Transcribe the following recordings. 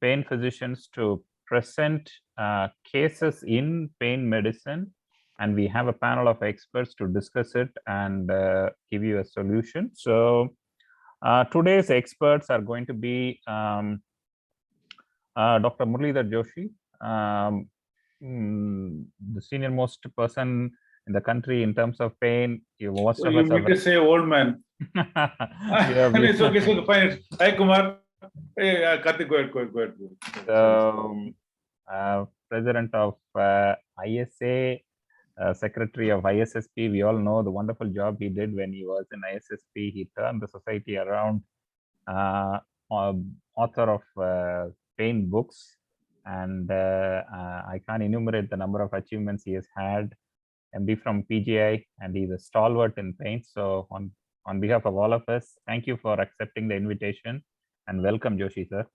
pain physicians to present cases in pain medicine, and we have a panel of experts to discuss it and give you a solution. So today's experts are going to be Dr. Muralidhar Joshi, the senior most person in the country in terms of pain. Most of you us mean to say old man? It's okay, so fine. Hi, Kumar. Hey, Karthik, go ahead. President of ISA, Secretary of ISSP. We all know the wonderful job he did when he was in ISSP. He turned the society around. Author of pain books, and I can't enumerate the number of achievements he has had. MD from PGI, and he's a stalwart in pain. So on behalf of all of us, thank you for accepting the invitation and welcome, Joshi sir.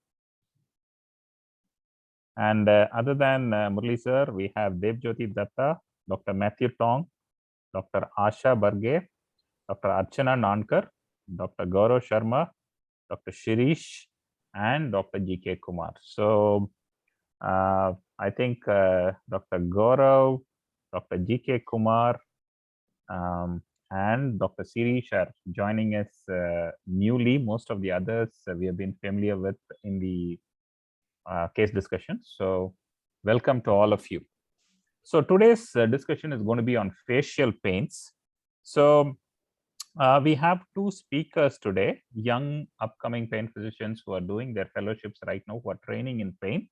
And other than Murali sir, we have Devjyoti Datta, Dr. Matthew Tong, Dr. Asha Barge, Dr. Archana Nankar, Dr. Gaurav Sharma, Dr. Shirish, and Dr. G.K. Kumar. So I think Dr. Gaurav, Dr. G.K. Kumar, and Dr. Shirish are joining us newly. Most of the others we have been familiar with in the case discussion. So welcome to all of you. So today's discussion is going to be on facial pains. So we have two speakers today, young upcoming pain physicians who are doing their fellowships right now, who are training in pain.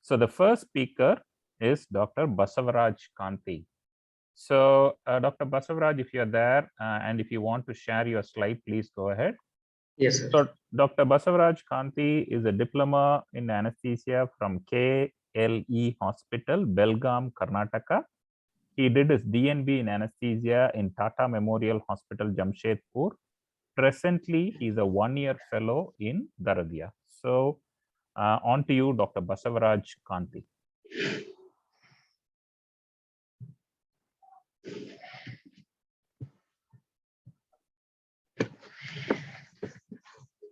So the first speaker is Dr. Basavaraj Kanti. So Dr. Basavaraj, if you're there and if you want to share your slide, please go ahead. Yes, sir. So Dr. Basavaraj Kanti is a diploma in anesthesia from KLE Hospital, Belgaum, Karnataka. He did his DNB in anesthesia in Tata Memorial Hospital, Jamshedpur. Presently, he's a one-year fellow in Daradia. So on to you, Dr. Basavaraj Kanti.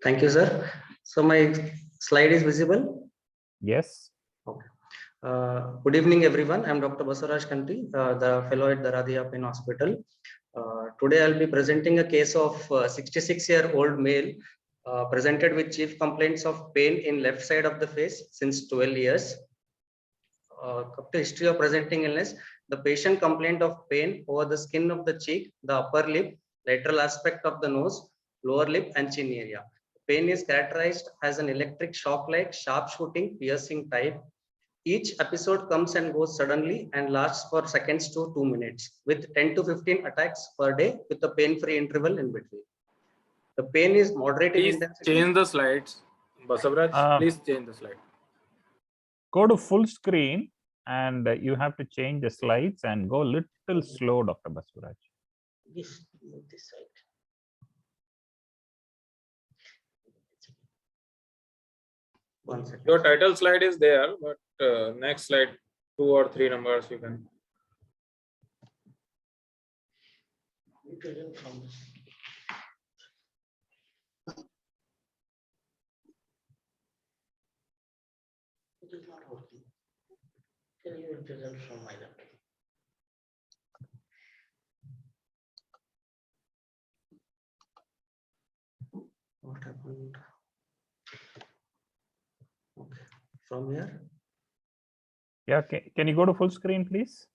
Thank you, sir. So my slide is visible? Yes. Okay. Good evening, everyone. I'm Dr. Basavaraj Kanti, the fellow at Daradia Pain Hospital. Today, I'll be presenting a case of 66-year-old male presented with chief complaints of pain in left side of the face since 12 years. History of presenting illness. The patient complained of pain over the skin of the cheek, the upper lip, lateral aspect of the nose, lower lip, and chin area. Pain is characterized as an electric shock-like, sharp shooting, piercing type. Each episode comes and goes suddenly and lasts for seconds to 2 minutes, with 10 to 15 attacks per day with a pain-free interval in between. The pain is moderate in intensity. Change the slides. Basavaraj, please change the slide. Go to full screen and you have to change the slides and go a little slow, Dr. Basavaraj. Yes, this side. One second. Your title slide is there, but next slide, 2 or 3 numbers you can. It is not working. Can you present from my laptop? What happened? Okay, from here. Yeah, can you go to full screen, please?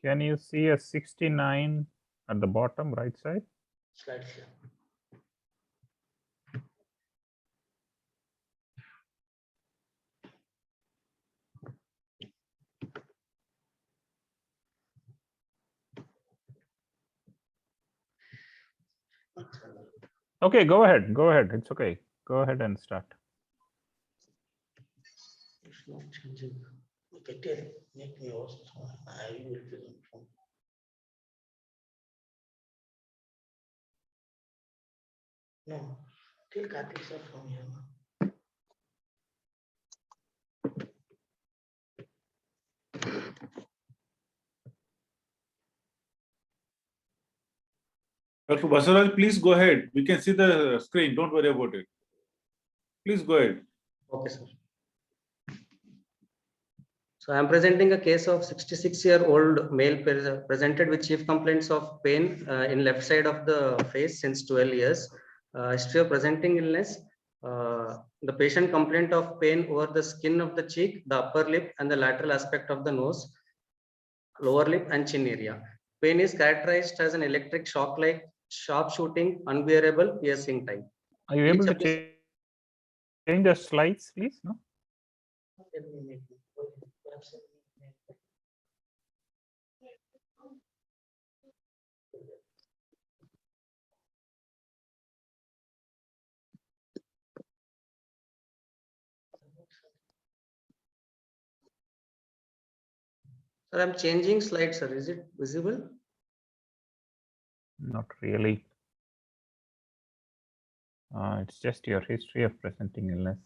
Can you see a 69 at the bottom right side? Slides here. Okay, go ahead. Go ahead. It's okay. Go ahead and start. It's not changing. Okay, make me host. I will present from. No, till Karthik sir from here. Dr. Basavaraj, please go ahead. We can see the screen. Don't worry about it. Please go ahead. Okay, sir. So I am presenting a case of 66-year-old male presented with chief complaints of pain in left side of the face since 12 years. History of presenting illness. The patient complaint of pain over the skin of the cheek, the upper lip, and the lateral aspect of the nose, lower lip, and chin area. Pain is characterized as an electric shock like sharp shooting, unbearable, piercing type. Are you able to change the slides, please? No? Sir, I'm changing slides, sir. Is it visible? Not really. It's just your history of presenting illness.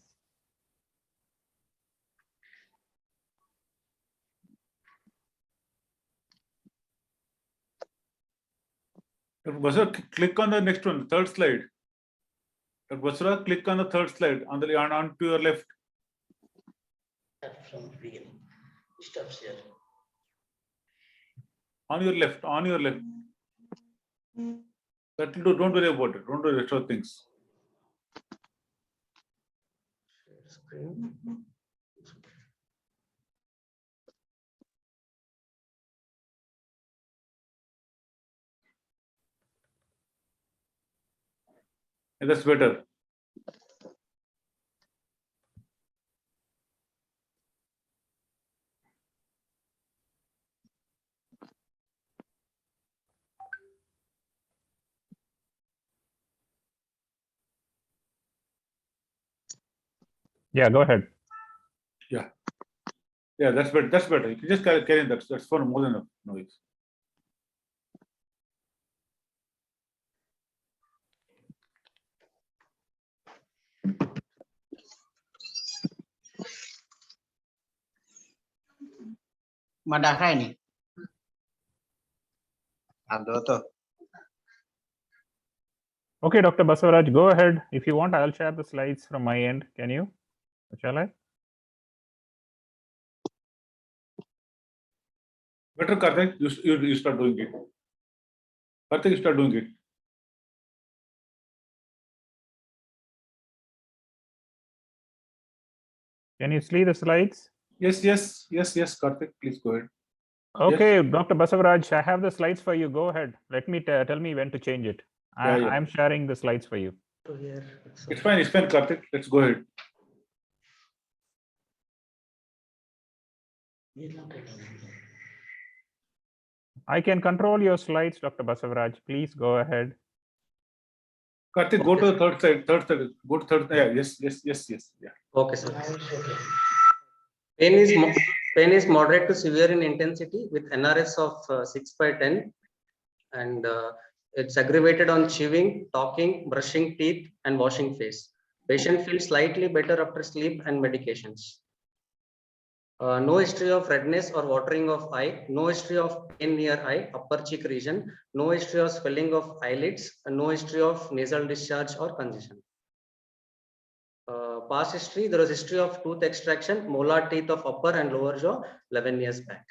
Dr. Basavaraj, click on the next one, third slide. Dr. Basavaraj, click on the third slide on to your left. From beginning. Stops here. On your left. That will do. Don't worry about it. Don't worry extra things. Screen. And that's better. Yeah, go ahead. Yeah, that's better. That's better. You can just carry that. That's for more than enough noise. Madahra ini. Ando to. Okay, Dr. Basavaraj, go ahead. If you want, I'll share the slides from my end. Can you? Shall I? Better, Karthik. You start doing it. Karthik, you start doing it. Can you see the slides? Yes, Karthik. Please go ahead. Okay, yes. Dr. Basavaraj, I have the slides for you. Go ahead. Let me tell me when to change it. I'm sharing the slides for you. It's fine, Karthik. Let's go ahead. I can control your slides, Dr. Basavaraj. Please go ahead. Karthik, go to the third side. Go to third. Yeah, yes. Yeah. Okay, sir. Pain is moderate to severe in intensity with NRS of 6/10, and it's aggravated on chewing, talking, brushing teeth, and washing face. Patient feels slightly better after sleep and medications. No history of redness or watering of eye, no history of pain near eye, upper cheek region, no history of swelling of eyelids, and no history of nasal discharge or congestion. Past history, there was history of tooth extraction, molar teeth of upper and lower jaw 11 years back.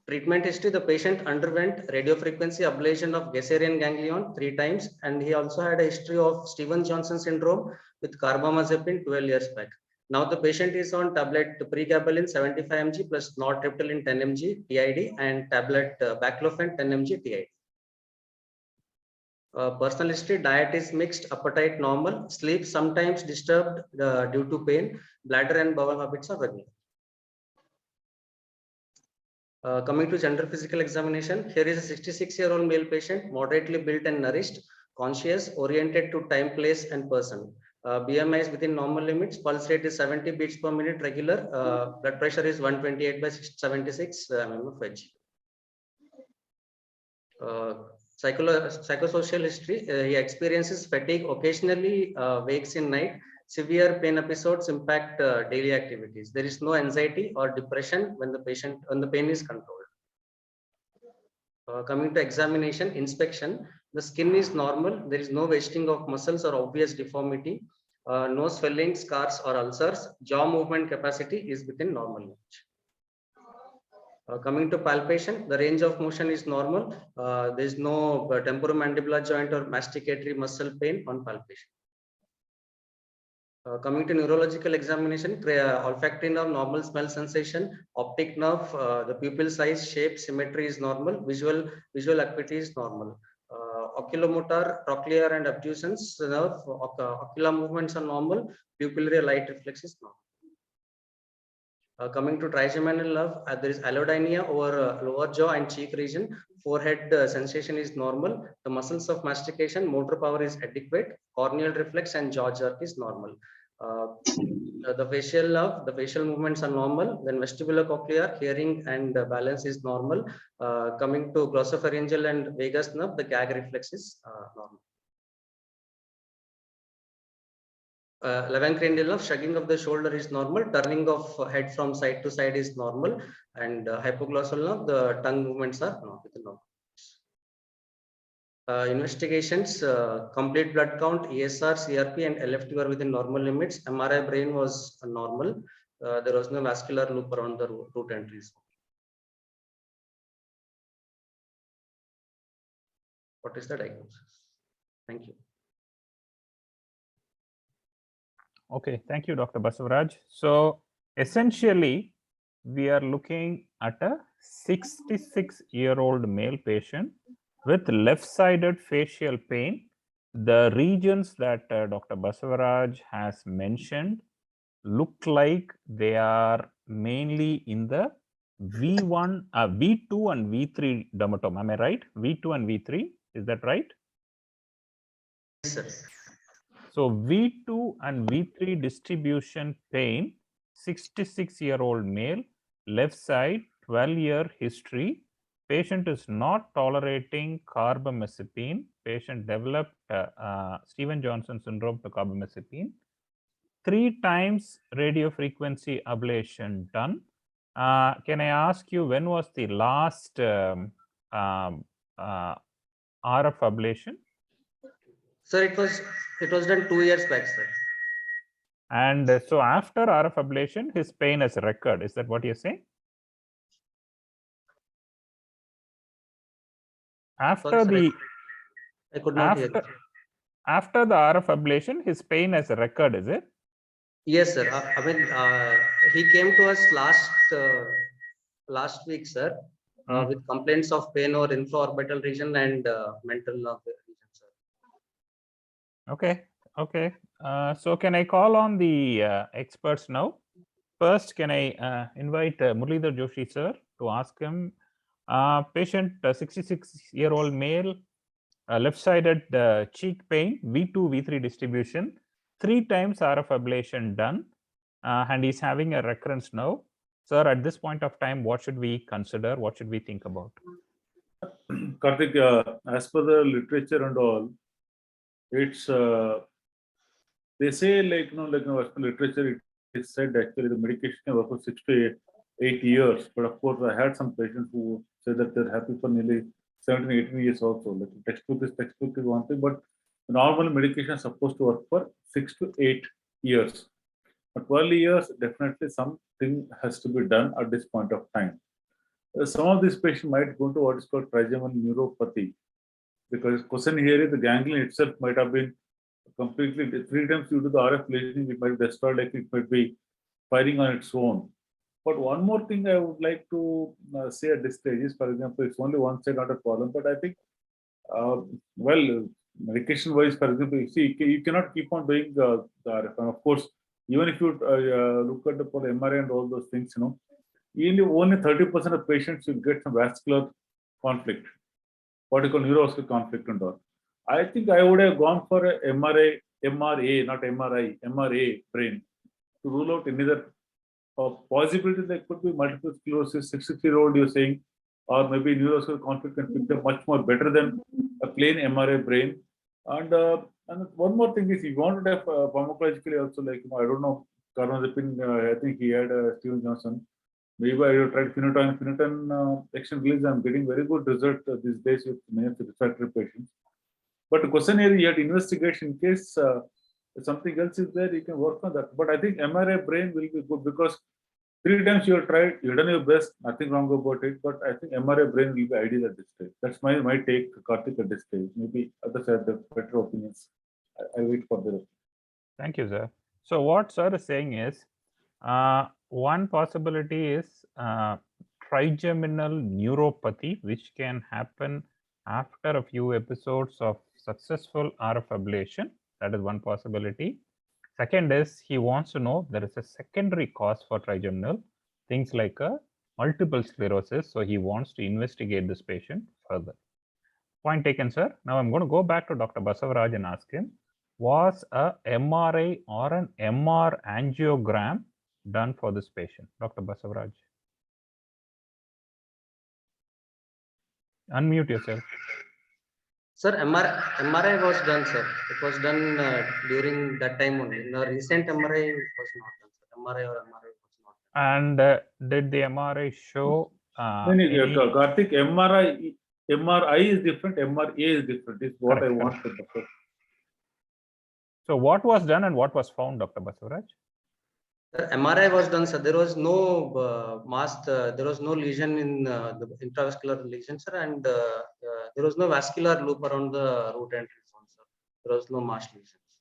Treatment history, the patient underwent radiofrequency ablation of Gasserian ganglion 3 times, and he also had a history of Stevens-Johnson syndrome with Carbamiscipine 12 years back. Now the patient is on tablet pregabalin 75 mg plus nortriptyline 10 mg TID and tablet baclofen 10 mg TID. Personal history, diet is mixed, appetite normal, sleep sometimes disturbed due to pain, bladder and bowel habits are regular. Coming to general physical examination, here is a 66-year-old male patient, moderately built and nourished, conscious, oriented to time, place, and person. BMI is within normal limits, pulse rate is 70 beats per minute regular, blood pressure is 128/76 mm of Hg. Psychosocial history, he experiences fatigue, occasionally wakes in night. Severe pain episodes impact daily activities. There is no anxiety or depression when the pain is controlled. Coming to examination, inspection, the skin is normal. There is no wasting of muscles or obvious deformity. No swelling, scars or ulcers. Jaw movement capacity is within normal range. Coming to palpation, the range of motion is normal. There is no temporomandibular joint or masticatory muscle pain on palpation. Coming to neurological examination, olfactory nerve, normal smell sensation, optic nerve, the pupil size, shape, symmetry is normal, visual acuity is normal. Oculomotor, trochlear and abducens nerve, ocular movements are normal, pupillary light reflex is normal. Coming to trigeminal nerve, there is allodynia over lower jaw and cheek region. Forehead sensation is normal. The muscles of mastication, motor power is adequate. Corneal reflex and jaw jerk is normal. The facial nerve, the facial movements are normal. Then vestibulocochlear, hearing and balance is normal. Coming to glossopharyngeal and vagus nerve, the gag reflex is normal. Lavacranial nerve, shrugging of the shoulder is normal, turning of head from side to side is normal, and hypoglossal nerve, the tongue movements are normal. Investigations, complete blood count, ESR, CRP and LFT were within normal limits. MRI brain was normal. There was no vascular loop around the root entries. What is the diagnosis? Thank you. Okay, thank you, Dr. Basavaraj. So essentially, we are looking at a 66-year-old male patient with left-sided facial pain. The regions that Dr. Basavaraj has mentioned look like they are mainly in the V1, V2 and V3 dermatome. Am I right? V2 and V3, is that right? Yes, sir. So V2 and V3 distribution pain, 66-year-old male, left side, 12-year history. Patient is not tolerating carbamazepine. Patient developed Stevens-Johnson syndrome to carbamazepine. 3 times radiofrequency ablation done. Can I ask you, when was the last RF ablation? Sir, it was done 2 years back, sir. And so after RF ablation, his pain has recurred. Is that what you're saying? After Sorry, the I could not hear you. After the RF ablation, his pain has recurred, is it? Yes, sir. I mean, he came to us last week, sir, with complaints of pain or infraorbital region and mental nerve region, sir. Okay, okay. So can I call on the experts now? First, can I invite Muralidhar Joshi, sir, to ask him, patient 66-year-old male, left-sided cheek pain, V2, V3 distribution, 3 times RF ablation done, and he's having a recurrence now. Sir, at this point of time, what should we consider? What should we think about? Karthik, as per the literature and all, it's they say as per literature, it is said actually the medication can work for 6 to 8 years. But of course, I had some patients who say that they're happy for nearly 17, 18 years also. Like textbook is one thing, but the normal medication is supposed to work for 6 to 8 years. But 12 years, definitely something has to be done at this point of time. Some of these patients might go to what is called trigeminal neuropathy, because question here is the ganglion itself might have been completely 3 times due to the RF ablation, it might be destroyed, like it might be firing on its own. But one more thing I would like to say at this stage is, for example, it's only one side, not a problem. But I think, well, medication-wise, for example, you see, you cannot keep on doing the RF. And of course, even if you look at the MRI and all those things, only 30% of patients will get some vascular conflict, what you call neurovascular conflict and all. I think I would have gone for a MRA, not MRI, MRA brain to rule out another possibility. There could be multiple sclerosis, 63-year-old you're saying, or maybe neurovascular conflict can pick them much more better than a plain MRI brain. And one more thing is, you want to have pharmacologically also, like, I don't know, Carbamiscipine, I think he had Stevens-Johnson. Maybe I have tried phenytoin. Phenytoin action release. I'm getting very good result these days with many of the refractory patients. But the question here, you have to investigate in case something else is there, you can work on that. But I think MRI brain will be good because 3 times you have tried, you've done your best, nothing wrong about it. But I think MRI brain will be ideal at this stage. That's my take, Karthik, at this stage. Maybe others have the better opinions. I wait for the rest. Thank you, sir. So what sir is saying is, one possibility is trigeminal neuropathy, which can happen after a few episodes of successful RF ablation. That is one possibility. Second is he wants to know there is a secondary cause for trigeminal, things like a multiple sclerosis. So he wants to investigate this patient further. Point taken, sir. Now I'm going to go back to Dr. Basavaraj and ask him, was a MRI or an MR angiogram done for this patient? Dr. Basavaraj. Unmute yourself. Sir, MRI was done, sir. It was done during that time only. The recent MRI was not done, sir. MRI was not done. And did the MRI show Karthik, MRI is different, MRA is different. Is what Correct, I want correct. to discuss. So what was done and what was found, Dr. Basavaraj? Sir, MRI was done, sir. There was no there was no lesion in the intravascular lesion, sir, and there was no vascular loop around the root entry zone, sir. There was no mass lesions.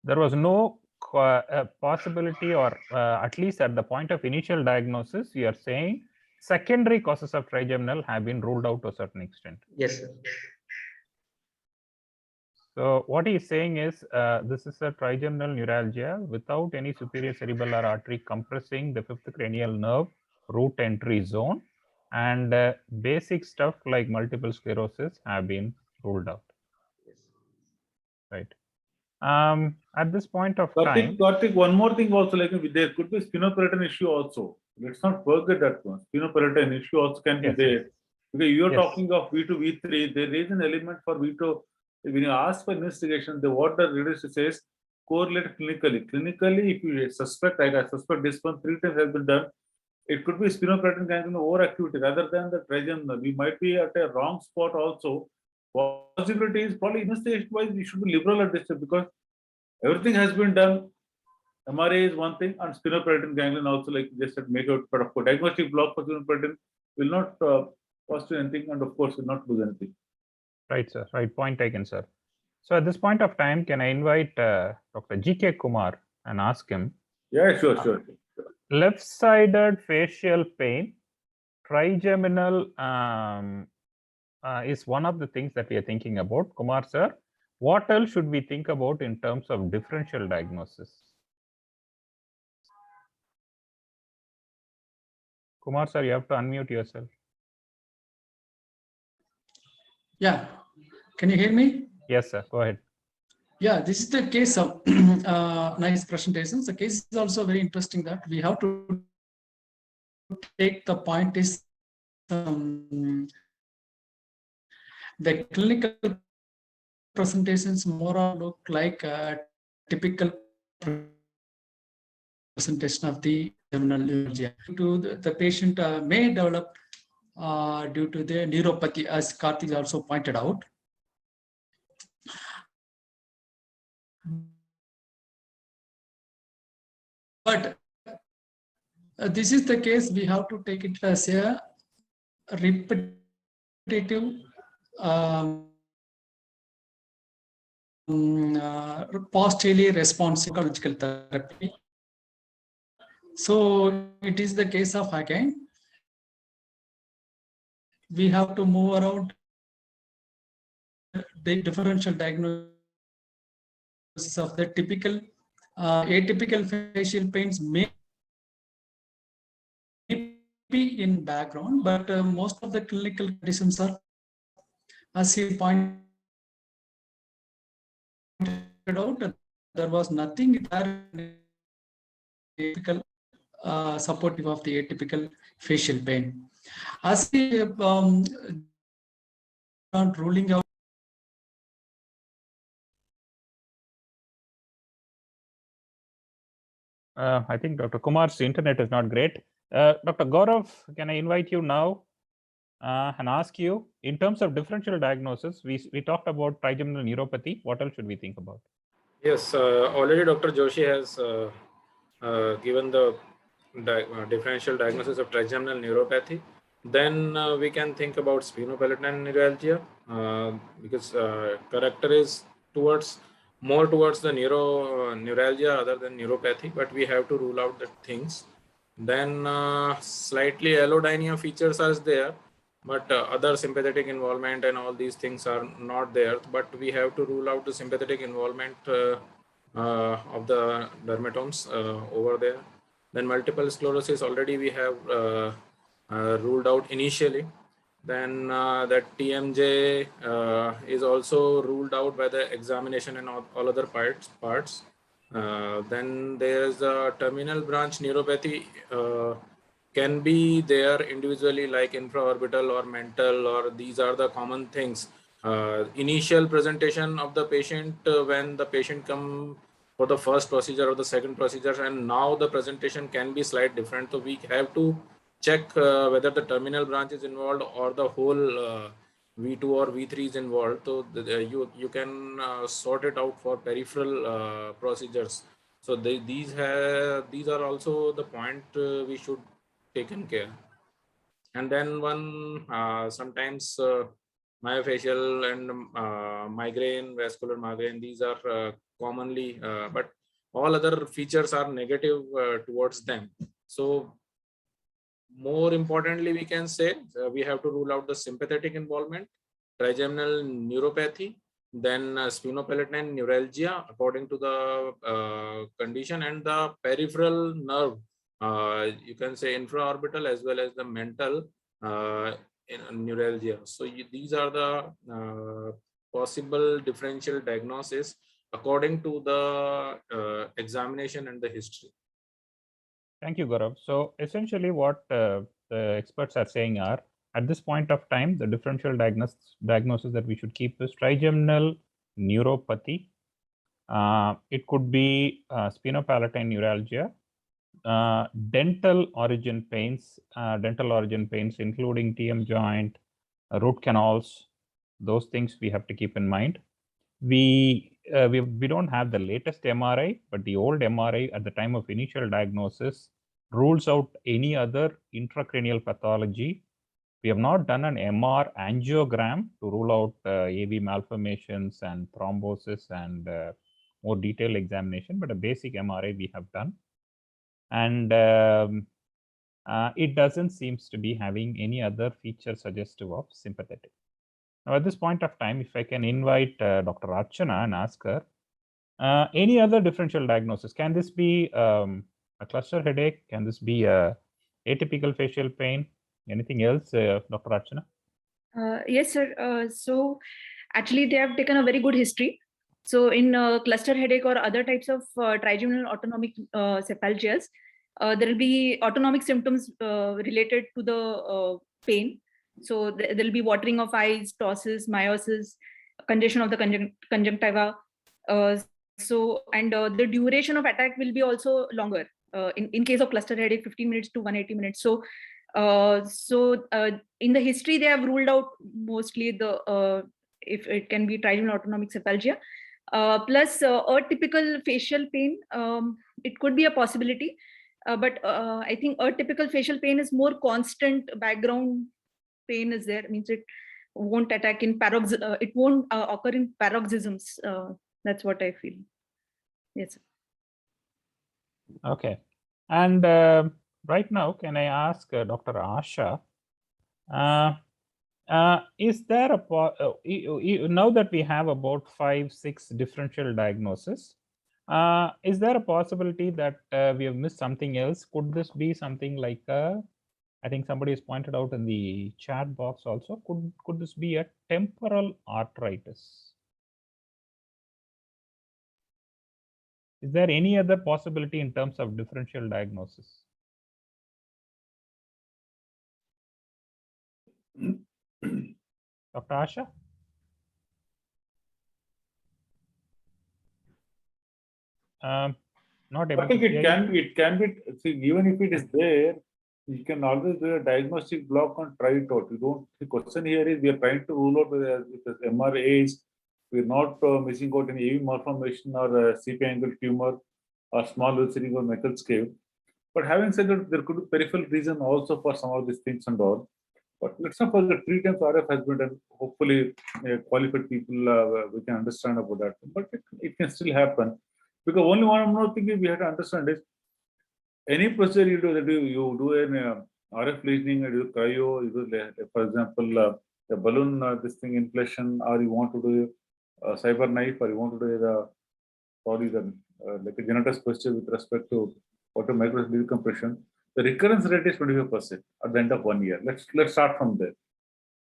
There was no possibility, or at least at the point of initial diagnosis, you are saying secondary causes of trigeminal have been ruled out to a certain extent. Yes, sir. So what he is saying is this is a trigeminal neuralgia without any superior cerebellar artery compressing the fifth cranial nerve root entry zone, and basic stuff like multiple sclerosis have been ruled out. Yes. Right. At this point of time, Karthik, one more thing also, like there could be sphenoparatine issue also. Let's not forget that one. Sphenoparatine issue also can be Yes, there. yes. Because you are Yes. talking of V2, V3, there is an element for V2. When you ask for investigation, what the readership says, correlate clinically. Clinically, if you suspect, like I suspect this one 3 times has been done, it could be sphenoparatine ganglion overactivity rather than the trigeminal. We might be at a wrong spot also. Possibility is probably investigation-wise, we should be liberal at this time because everything has been done. MRA is one thing, and sphenoparatine ganglion also, like just said, make out, but of course, diagnostic block for sphenoparatine will not cost you anything, and of course, will not lose anything. Right, sir. Right. Point taken, sir. So at this point of time, can I invite Dr. G.K. Kumar and ask him? Yeah, sure. Left-sided facial pain, trigeminal is one of the things that we are thinking about. Kumar, sir, what else should we think about in terms of differential diagnosis? Kumar, sir, you have to unmute yourself. Yeah, can you hear me? Yes, sir. Go ahead. Yeah, this is the case of nice presentations. The case is also very interesting that we have to take the point is the clinical presentations more or look like a typical presentation of the terminal neuralgia. The patient may develop due to the neuropathy, as Karthik also pointed out. But this is the case, we have to take it as a repetitive postally responsive pharmacological therapy. So it is the case of, again, we have to move around the differential diagnosis of the typical atypical facial pains may be in background, but most of the clinical conditions are, as he pointed out, there was nothing there typical supportive of the atypical facial pain. As he not ruling out. I think Dr. Kumar's internet is not great. Dr. Gaurav, can I invite you now and ask you, in terms of differential diagnosis, we talked about trigeminal neuropathy. What else should we think about? Yes, already Dr. Joshi has given the differential diagnosis of trigeminal neuropathy. Then we can think about sphenopalatine neuralgia because character is more towards the neuralgia other than neuropathy, but we have to rule out the things. Then slightly allodynia features are there, but other sympathetic involvement and all these things are not there. But we have to rule out the sympathetic involvement of the dermatomes over there. Then multiple sclerosis already we have ruled out initially. Then that TMJ is also ruled out by the examination and all other parts. Then there's a terminal branch neuropathy can be there individually, like infraorbital or mental, or these are the common things. Initial presentation of the patient when the patient come for the first procedure or the second procedure, and now the presentation can be slightly different. So we have to check whether the terminal branch is involved or the whole V2 or V3 is involved. So you can sort it out for peripheral procedures. So these are also the point we should taken care. And then one sometimes myofascial and migraine, vascular migraine, these are commonly, but all other features are negative towards them. So more importantly, we can say we have to rule out the sympathetic involvement, trigeminal neuropathy, then sphenopalatine neuralgia according to the condition, and the peripheral nerve, you can say infraorbital as well as the mental neuralgia. So these are the possible differential diagnosis according to the examination and the history. Thank you, Gaurav. So essentially what the experts are saying are, at this point of time, the differential diagnosis that we should keep is trigeminal neuropathy. It could be sphenopalatine neuralgia, dental origin pains including TM joint, root canals, those things we have to keep in mind. We don't have the latest MRI, but the old MRI at the time of initial diagnosis rules out any other intracranial pathology. We have not done an MR angiogram to rule out AV malformations and thrombosis and more detailed examination, but a basic MRI we have done. And it doesn't seems to be having any other feature suggestive of sympathetic. Now, at this point of time, if I can invite Dr. Archana and ask her, any other differential diagnosis? Can this be a cluster headache? Can this be a atypical facial pain? Anything else, Dr. Archana? Yes, sir. So actually, they have taken a very good history. So in cluster headache or other types of trigeminal autonomic cephalgias, there will be autonomic symptoms related to the pain. So there will be watering of eyes, ptosis, meiosis, congestion of the conjunctiva. The duration of attack will be also longer. In case of cluster headache, 15 minutes to 180 minutes. So in the history, they have ruled out mostly the if it can be trigeminal autonomic cephalgia. Plus atypical facial pain, it could be a possibility. But I think atypical facial pain is more constant background pain is there. It means it won't attack in it won't occur in paroxysms. That's what I feel. Yes. Okay. And right now, can I ask Dr. Asha, is there now that we have about 5-6 differential diagnoses, is there a possibility that we have missed something else? Could this be something like I think somebody has pointed out in the chat box also, could this be a temporal arteritis? Is there any other possibility in terms of differential diagnosis? Dr. Asha? Not I able think to it hear can be, see, even if it is there, you can always do a diagnostic block and try it out. You don't, the question here is we are trying to rule out whether it is MRAs, we're not missing out any AV malformation or CP angle tumor or small vessel or metal scale. But having said that, there could be peripheral reason also for some of these things and all. But let's not forget 3 times RF has been done. Hopefully, qualified people we can understand about that. But it can still happen because only one more thing we have to understand is any procedure you do, that you do an RF lesioning, you do cryo, you do, for example, the balloon this thing inflation, or you want to do a cyber knife, or you want to do the like a Genetous procedure with respect to water micro decompression. The recurrence rate is 25% at the end of 1 year. Let's start from there.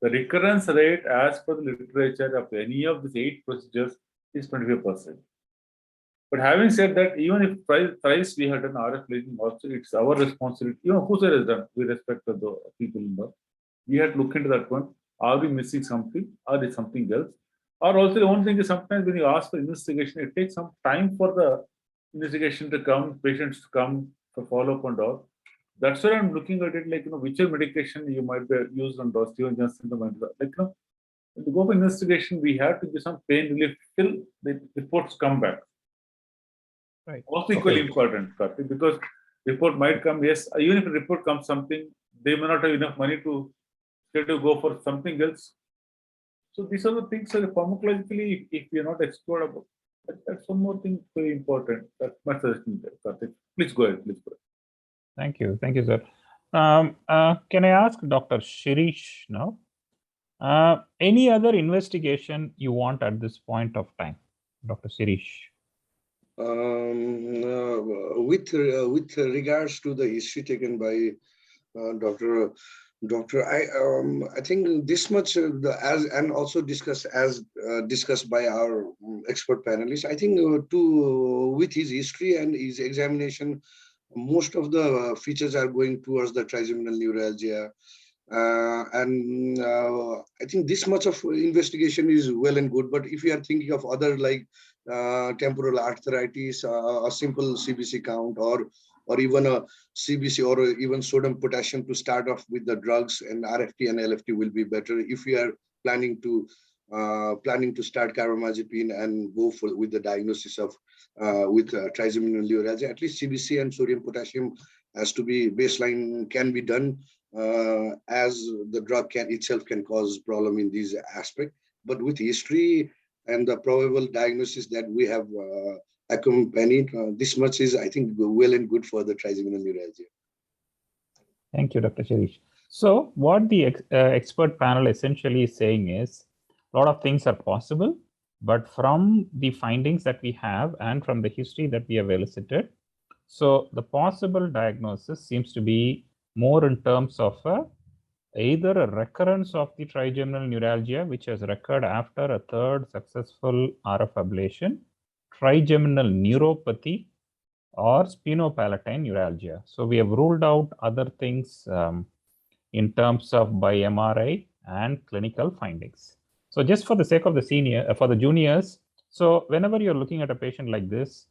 The recurrence rate, as per the literature of any of these 8 procedures, is 25%. But having said that, even if thrice we had done RF lesioning, also it's our responsibility. You know, whosoever has done with respect to the people in the, we had to look into that one. Are we missing something, or is something else? Or also the one thing is sometimes when you ask for investigation, it takes some time for the investigation to come, patients to come for follow-up and all. That's why I'm looking at it like, you know, which medication you might be used on Steven Johnson syndrome. Like, you know, to go for investigation, we have to give some pain relief till the reports come back. Right. Also equally important, Karthik, because report might come, yes, even if a report comes something, they may not have enough money to go for something else. So these are the things that pharmacologically, if we are not explored about, that's one more thing very important. That's my suggestion there, Karthik. Please go ahead, please go ahead. Thank you, sir. Can I ask Dr. Shirish now? Any other investigation you want at this point of time, Dr. Shirish? With regards to the history taken by Dr. I think this much and also discussed by our expert panelists. I think with his history and his examination, most of the features are going towards the trigeminal neuralgia. I think this much of investigation is well and good, but if you are thinking of other like temporal arthritis, a simple CBC count, or even a CBC or even sodium potassium to start off with the drugs, and RFT and LFT will be better. If we are planning to start carbamazepine and go with the diagnosis of with trigeminal neuralgia, at least CBC and sodium potassium has to be baseline, can be done, as the drug itself can cause problem in these aspects. But with history and the probable diagnosis that we have accompanied, this much is, I think, well and good for the trigeminal neuralgia. Thank you, Dr. Shirish. So what the expert panel essentially is saying is a lot of things are possible, but from the findings that we have and from the history that we have elicited, so the possible diagnosis seems to be more in terms of either a recurrence of the trigeminal neuralgia, which has occurred after a 3rd successful RF ablation, trigeminal neuropathy, or spinopalatine neuralgia. So we have ruled out other things in terms of by MRI and clinical findings. So just for the sake of the juniors, so whenever you're looking at a patient like this,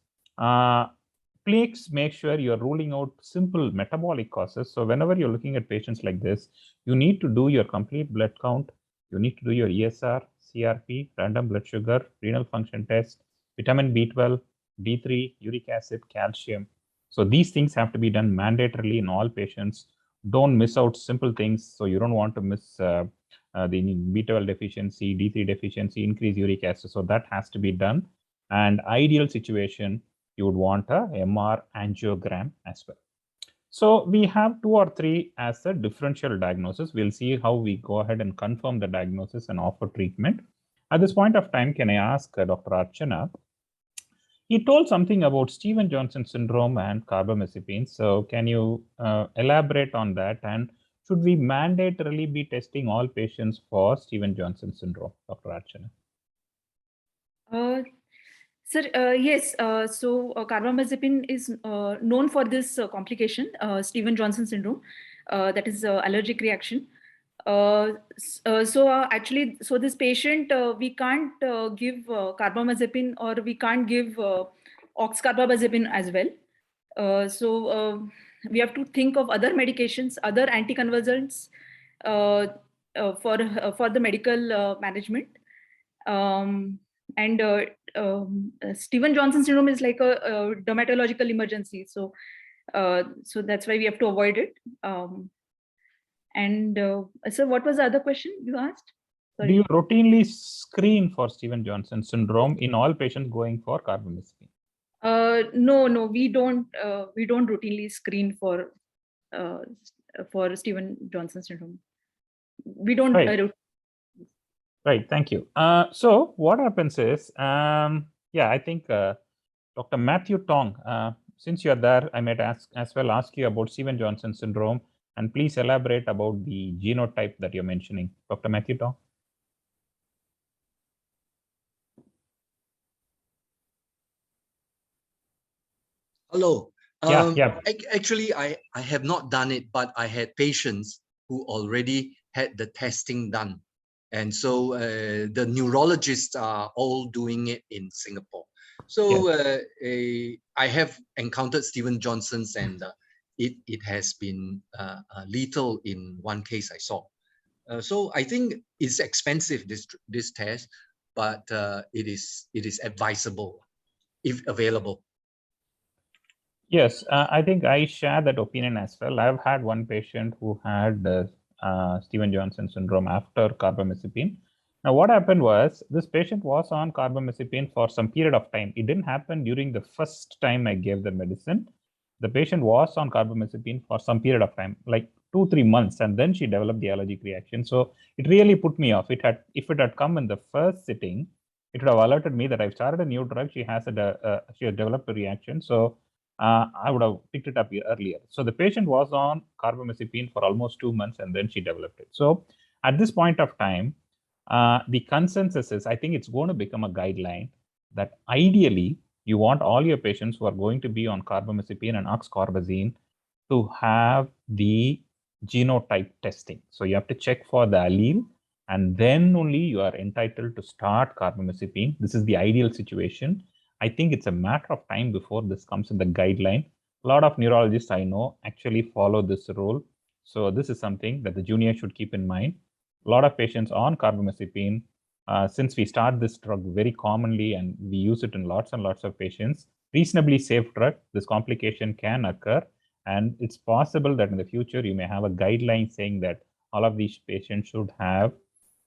please make sure you're ruling out simple metabolic causes. So whenever you're looking at patients like this, you need to do your complete blood count. You need to do your ESR, CRP, random blood sugar, renal function test, vitamin B12, D3, uric acid, calcium. So these things have to be done mandatorily in all patients. Don't miss out simple things. So you don't want to miss the B12 deficiency, D3 deficiency, increase uric acid. So that has to be done. And ideal situation, you would want a MR angiogram as well. So we have 2 or 3 as a differential diagnosis. We'll see how we go ahead and confirm the diagnosis and offer treatment. At this point of time, can I ask Dr. Archana? He told something about Stevens-Johnson syndrome and carbamiscipine. So can you elaborate on that? And should we mandatorily be testing all patients for Stevens-Johnson syndrome, Dr. Archana? Sir, yes. So carbamazepine is known for this complication, Stevens-Johnson syndrome, that is allergic reaction. Actually, this patient, we can't give carbamazepine, or we can't give oxcarbazepine as well. We have to think of other medications, other anticonvulsants for the medical management. Stevens-Johnson syndrome is like a dermatological emergency, so that's why we have to avoid it. So what was the other question you asked? Sorry. Do you routinely screen for Stevens-Johnson syndrome in all patients going for carbamazepine? No, we don't routinely screen for Stevens-Johnson syndrome. We don't. Right, thank you. So what happens is, I think Dr. Matthew Tong, since you're there, I might ask you about Stevens-Johnson syndrome, and please elaborate about the genotype that you're mentioning. Dr. Matthew Tong. Hello. Yeah. Actually, I have not done it, but I had patients who already had the testing done. And so the neurologists are all doing it in Singapore. So I have encountered Stevens-Johnson's, and it has been lethal in one case I saw. So I think it's expensive, this test, but it is advisable if available. Yes, I think I share that opinion as well. I've had one patient who had Stevens-Johnson syndrome after carbamazepine. Now, what happened was this patient was on carbamazepine for some period of time. It didn't happen during the first time I gave the medicine. The patient was on carbamazepine for some period of time, like 2-3 months, and then she developed the allergic reaction. So it really put me off. If it had come in the first sitting, it would have alerted me that I've started a new drug. She has developed a reaction. So I would have picked it up earlier. So the patient was on carbamazepine for almost 2 months, and then she developed it. So at this point of time, the consensus is, I think it's going to become a guideline that ideally you want all your patients who are going to be on carbamazepine and oxcarbazine to have the genotype testing. So you have to check for the allele, and then only you are entitled to start carbamazepine. This is the ideal situation. I think it's a matter of time before this comes in the guideline. A lot of neurologists I know actually follow this rule. So this is something that the junior should keep in mind. A lot of patients on carbamazepine, since we start this drug very commonly and we use it in lots and lots of patients, reasonably safe drug, this complication can occur. And it's possible that in the future, you may have a guideline saying that all of these patients should have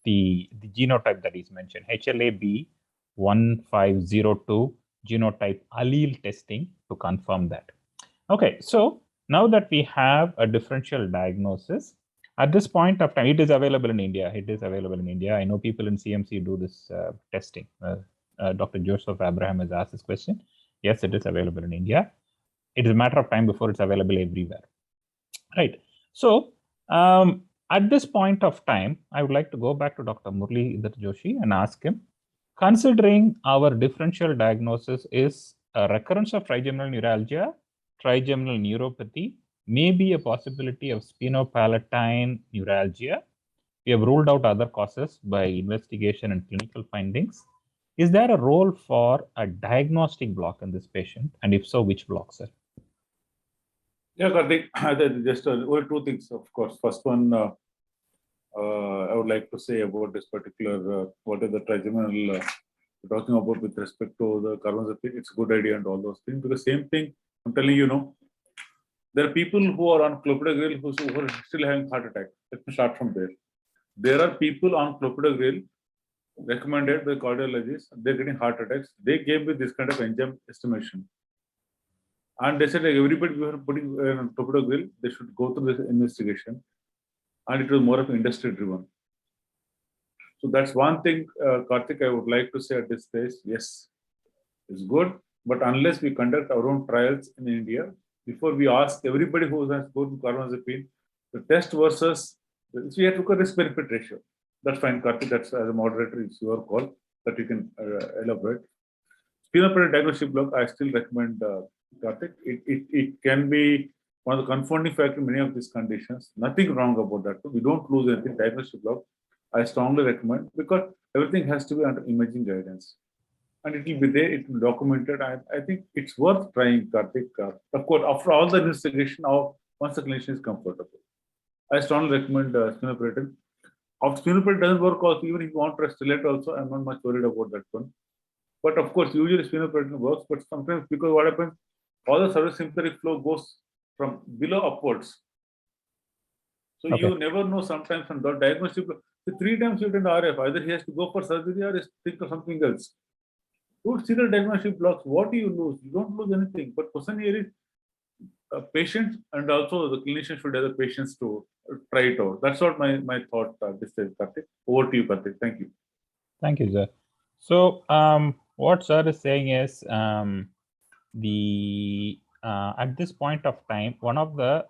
the genotype that is mentioned, HLA-B 1502 genotype allele testing to confirm that. Okay, so now that we have a differential diagnosis, at this point of time, it is available in India. It is available in India. I know people in CMC do this testing. Dr. Joseph Abraham has asked this question. Yes, it is available in India. It is a matter of time before it's available everywhere. Right. So at this point of time, I would like to go back to Dr. Muralidhar Joshi and ask him, considering our differential diagnosis is a recurrence of trigeminal neuralgia, trigeminal neuropathy, maybe a possibility of spinopalatine neuralgia. We have ruled out other causes by investigation and clinical findings. Is there a role for a diagnostic block in this patient? And if so, which block, sir? Yeah, Karthik, just only two things, of course. First one, I would like to say about this particular, what is the trigeminal we're talking about with respect to the carbamazepine. It's a good idea and all those things. Because same thing, I'm telling you, there are people who are on clopidogrel who are still having heart attack. Let me start from there. There are people on clopidogrel recommended by cardiologists. They're getting heart attacks. They gave me this kind of enzyme estimation. And they said, like, everybody we were putting clopidogrel, they should go through this investigation. And it was more of industry driven. So that's one thing, Karthik, I would like to say at this stage. Yes, it's good. But unless we conduct our own trials in India, before we ask everybody who has gone to carbamazepine, the test versus, we have to look at risk-benefit ratio. That's fine, Karthik, that's as a moderator, it's your call that you can elaborate. Spinopalatine diagnostic block, I still recommend, Karthik. It can be one of the confounding factors in many of these conditions. Nothing wrong about that. We don't lose anything. Diagnostic block, I strongly recommend, because everything has to be under imaging guidance. and it will be there, it will be documented. I think it's worth trying, Karthik. Of course, after all the investigation, once the clinician is comfortable, I strongly recommend Spinoperidone. If Spinoperidone doesn't work also, even if you want to stimulate also, I'm not much worried about that one. But of course, usually Spinoperidone works, but sometimes because what happens, all the service sympathetic flow goes from below upwards. So Okay. you never know sometimes from the diagnostic. The 3 times you attend RF, either he has to go for surgery or think of something else. Don't see the diagnostic blocks. What do you lose? You don't lose anything. But question here is patients and also the clinician should have the patience to try it out. That's what my thought this is, Karthik. Over to you, Karthik. Thank you. Thank you, sir. So what sir is saying is at this point of time, one of the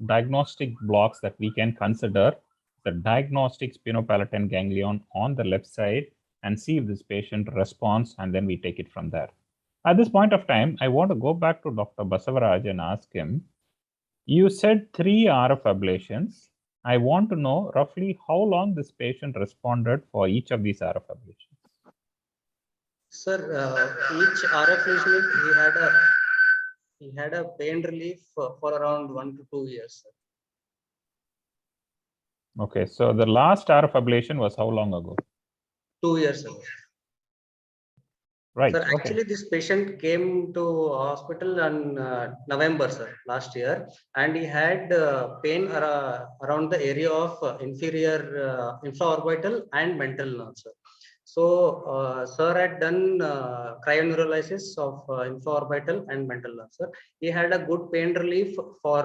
diagnostic blocks that we can consider the diagnostic sphenopalatine ganglion on the left side and see if this patient responds, and then we take it from there. At this point of time, I want to go back to Dr. Basavaraj and ask him, you said 3 RF ablations. I want to know roughly how long this patient responded for each of these RF ablations. Sir, each RF lesion, he had a pain relief for around 1 to 2 years. Sir. Okay, so the last RF ablation was how long ago? 2 years ago. Right. Sir, okay. actually, this patient came to hospital in November, sir, last year, and he had pain around the area of inferior infraorbital and mental nerve, sir. So, sir had done cryoneurolysis of infraorbital and mental nerve, sir. He had a good pain relief for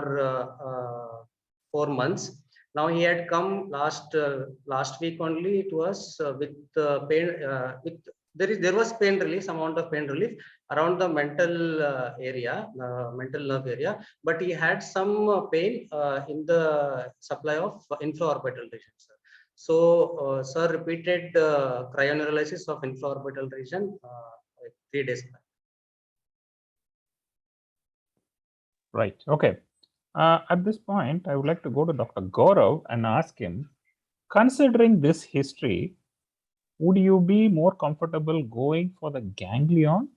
4 months. Now he had come last week only to us with pain with. There was pain relief, some amount of pain relief around the mental area, mental nerve area, but he had some pain in the supply of infraorbital region, sir. So, sir repeated cryoneurolysis of infraorbital region 3 days back. Right. Okay. At this point, I would like to go to Dr. Gaurav and ask him, considering this history, would you be more comfortable going for the ganglion,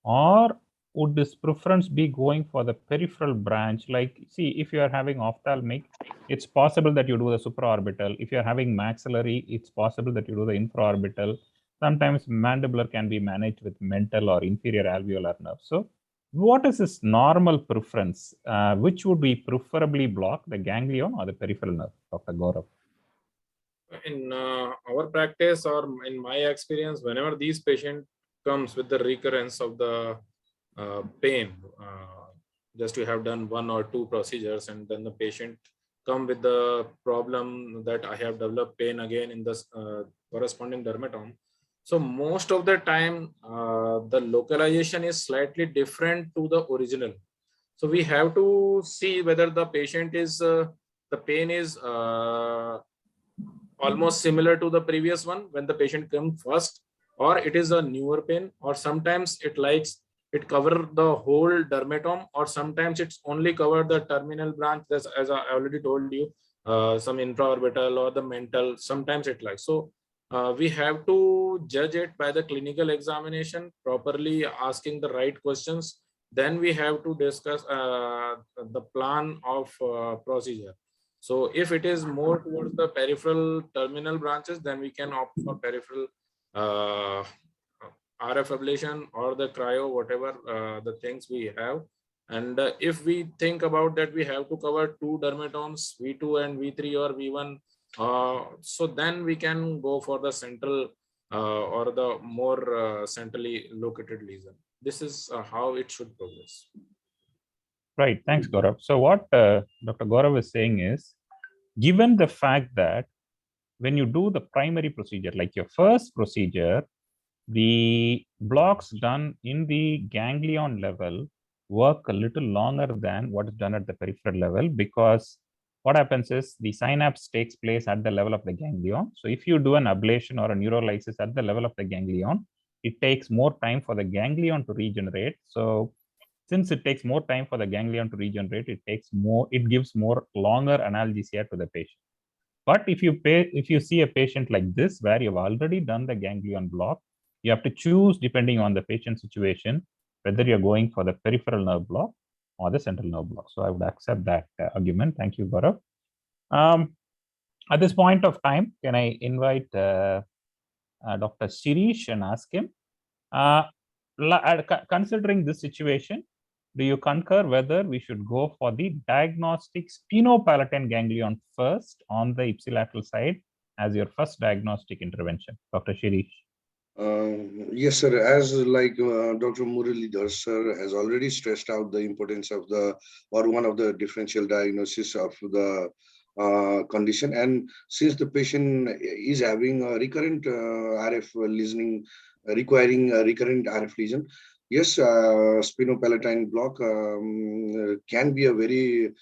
or would this preference be going for the peripheral branch? Like, see, if you are having ophthalmic, it's possible that you do the supraorbital. If you are having maxillary, it's possible that you do the infraorbital. Sometimes mandibular can be managed with mental or inferior alveolar nerve. So what is this normal preference? Which would we preferably block, the ganglion or the peripheral nerve, Dr. Gaurav? In our practice or in my experience, whenever these patient comes with the recurrence of the pain, just you have done 1 or 2 procedures and then the patient come with the problem that I have developed pain again in the corresponding dermatome. So most of the time, the localization is slightly different to the original. So we have to see whether the patient is, the pain is almost similar to the previous one when the patient comes first, or it is a newer pain, or sometimes it cover the whole dermatome, or sometimes it's only cover the terminal branch, as I already told you, some infraorbital or the mental, sometimes it likes. So we have to judge it by the clinical examination, properly asking the right questions. Then we have to discuss the plan of procedure. So if it is more towards the peripheral terminal branches, then we can opt for peripheral RF ablation or the cryo, whatever the things we have. And if we think about that, we have to cover 2 dermatomes, V2 and V3 or V1. So then we can go for the central or the more centrally located lesion. This is how it should progress. Right. Thanks, Gaurav. So what Dr. Gaurav is saying is, given the fact that when you do the primary procedure, like your first procedure, the blocks done in the ganglion level work a little longer than what is done at the peripheral level, because what happens is the synapse takes place at the level of the ganglion. So if you do an ablation or a neurolysis at the level of the ganglion, it takes more time for the ganglion to regenerate. So since it takes more time for the ganglion to regenerate, it gives more longer analgesia to the patient. But if you see a patient like this, where you've already done the ganglion block, You have to choose depending on the patient situation, whether you're going for the peripheral nerve block or the central nerve block. So I would accept that argument. Thank you, Gaurav. At this point of time, can I invite Dr. Shirish and ask him, considering this situation, do you concur whether we should go for the diagnostic sphenopalatine ganglion first on the ipsilateral side as your first diagnostic intervention? Dr. Shirish. Yes, sir. As like Dr. Muralidhar sir has already stressed out the importance of one of the differential diagnosis of the condition, and since the patient is having a recurrent RF lesioning, requiring a recurrent RF lesion, yes, sphenopalatine block can be a very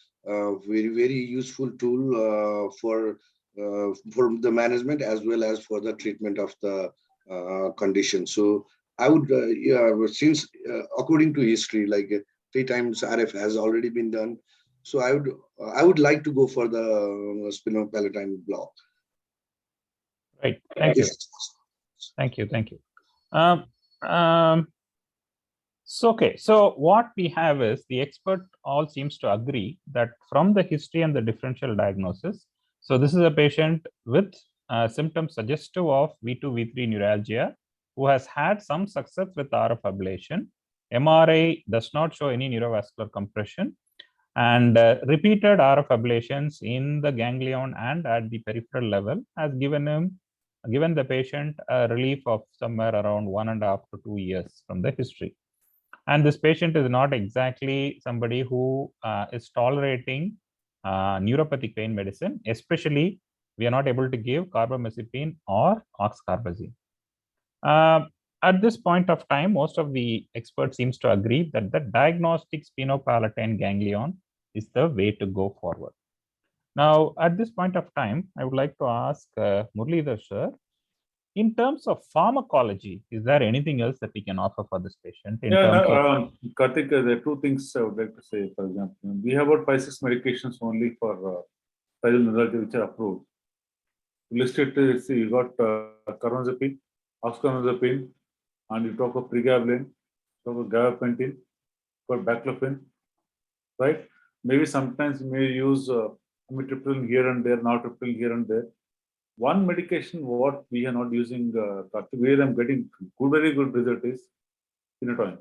useful tool for the management as well as for the treatment of the condition. So I would, since according to history, like 3 times RF has already been done, so I would like to go for the sphenopalatine block. Right. Thank you. Thank you. Thank you. So okay. So what we have is the expert all seems to agree that from the history and the differential diagnosis. So this is a patient with symptoms suggestive of V2, V3 neuralgia who has had some success with RF ablation. MRI does not show any neurovascular compression, and repeated RF ablations in the ganglion and at the peripheral level has given the patient a relief of somewhere around 1.5 to 2 years from the history. And this patient is not exactly somebody who is tolerating neuropathic pain medicine, especially we are not able to give carbamazepine or oxcarbazine. At this point of time, most of the experts seems to agree that the diagnostic sphenopalatine ganglion is the way to go forward. Now, at this point of time, I would like to ask Muralidhar sir, in terms of pharmacology, is there anything else that we can offer for this patient? Karthik, there are 2 things I would like to say. For example, we have about 5-6 medications only for trigeminal neuralgia which are approved. Listed, see, you got carbamazepine, oxcarbazepine, and you talk of pregabalin, talk of gabapentin, got baclofen, right? Maybe sometimes you may use amitriptyline here and there, nortriptyline here and there. One medication what we are not using, where I'm getting very good result is phenytoin.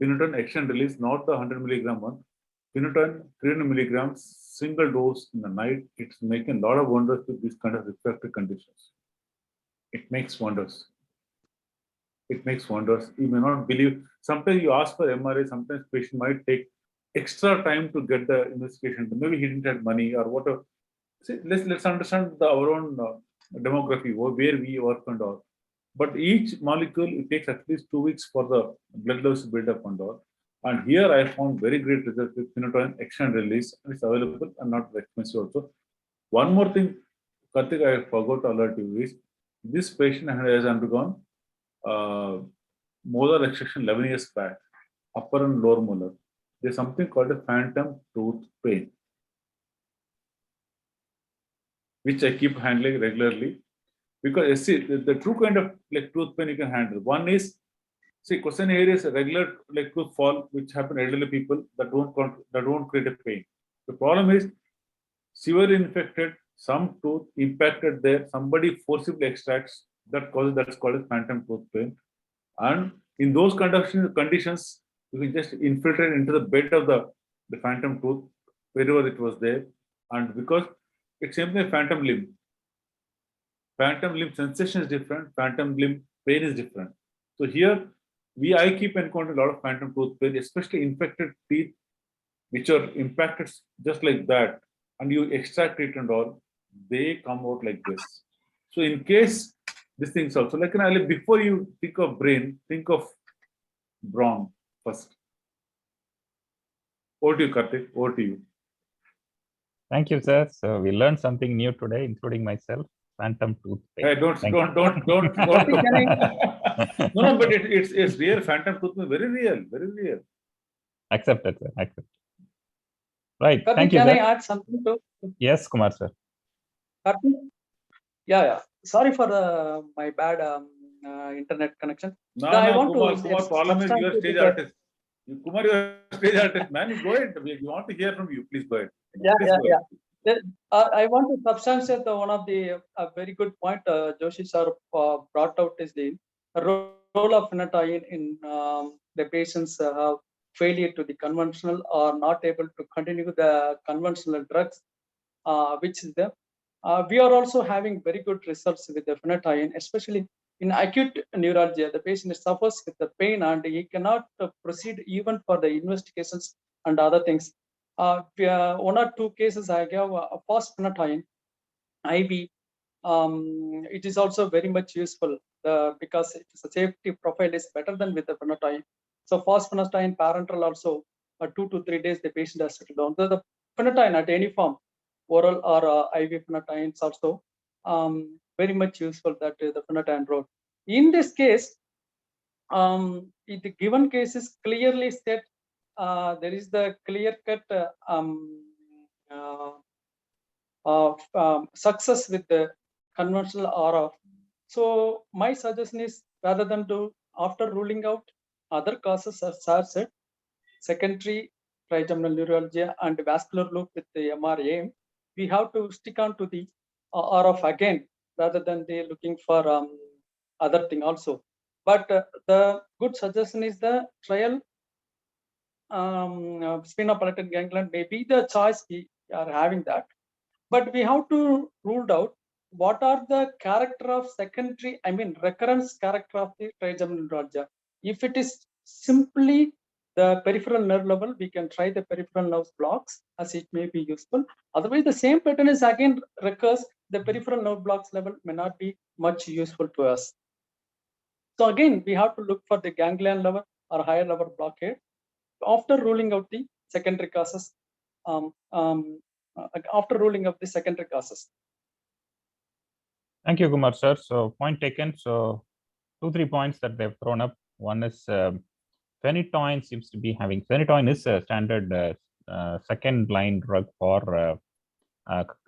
Phenytoin extend release, not the 100 milligram one. Phenytoin 300 milligrams, single dose in the night. It's making a lot of wonders with these kind of refractory conditions. It makes wonders. It makes wonders. You may not believe. Sometimes you ask for MRI, sometimes patient might take extra time to get the investigation. Maybe he didn't have money or whatever. See, let's understand our own demography, where we work and all. But each molecule, it takes at least 2 weeks for the blood levels to build up and all. And here I found very great results with phenytoin extend release. It's available and not expensive also. One more thing, Karthik, I forgot to alert you is this patient has undergone molar extraction 11 years back, upper and lower molar. There's something called a phantom tooth pain, which I keep handling regularly. Because see, the true kind of like tooth pain you can handle. One is, see, question here is a regular like tooth fall, which happen elderly people that don't create a pain. The problem is severely infected, some tooth impacted there, somebody forcibly extracts, that's called as phantom tooth pain. And in those conditions, you can just infiltrate into the bed of the phantom tooth, wherever it was there. And because it's simply a phantom limb. Phantom limb sensation is different, phantom limb pain is different. So here, I keep encountering a lot of phantom tooth pain, especially infected teeth, which are impacted just like that, and you extract it and all, they come out like this. So in case these things also, like before you think of brain, think of brawn first. Over to you, Karthik. Over to you. Thank you, sir. So we learned something new today, including myself. Phantom tooth pain. Hey, don't. No, but it's real. Phantom tooth pain, very real. Accepted, sir. Accepted. Right. Karthik, thank you, can sir. I add something to? Yes, Kumar, sir. Karthik? Yeah. Sorry for my bad internet connection. No, I no, want Kumar, to Kumar, problem is you are substantiate stage the- artist. Kumar, you are stage artist, man. You go ahead. We want to hear from you. Please go ahead. Yeah, Please yeah, go ahead. yeah. I want to substantiate one of the very good point Joshi sir brought out is the role of phenytoin in the patients have failure to the conventional or not able to continue the conventional drugs, which is the we are also having very good results with the phenytoin, especially in acute neuralgia. The patient suffers with the pain and he cannot proceed even for the investigations and other things. One or two cases I gave a fast phenytoin IV. It is also very much useful because the safety profile is better than with the phenytoin. So fast phenytoin parenteral also 2 to 3 days the patient has to down. The phenytoin at any form, oral or IV phenytoin is also very much useful that the phenytoin role. In this case, in the given case is clearly said there is the clear cut success with the conventional RF. So my suggestion is rather than to after ruling out other causes as Sir said, secondary trigeminal neuralgia and vascular loop with the MRA, we have to stick on to the RF again rather than they looking for other thing also. But the good suggestion is the trial sphenopalatine ganglion may be the choice we are having that. But we have to rule out what are the character of secondary, I mean recurrence character of the trigeminal neuralgia. If it is simply the peripheral nerve level, we can try the peripheral nerve blocks as it may be useful. Otherwise, the same pattern is again recurs. The peripheral nerve blocks level may not be much useful to us. So again, we have to look for the ganglion level or higher level blockade after ruling out the secondary causes. After ruling out the secondary causes. Thank you, Kumar sir. So point taken. So 2-3 points that they've thrown up. One is phenytoin seems to be having, phenytoin is a standard second line drug for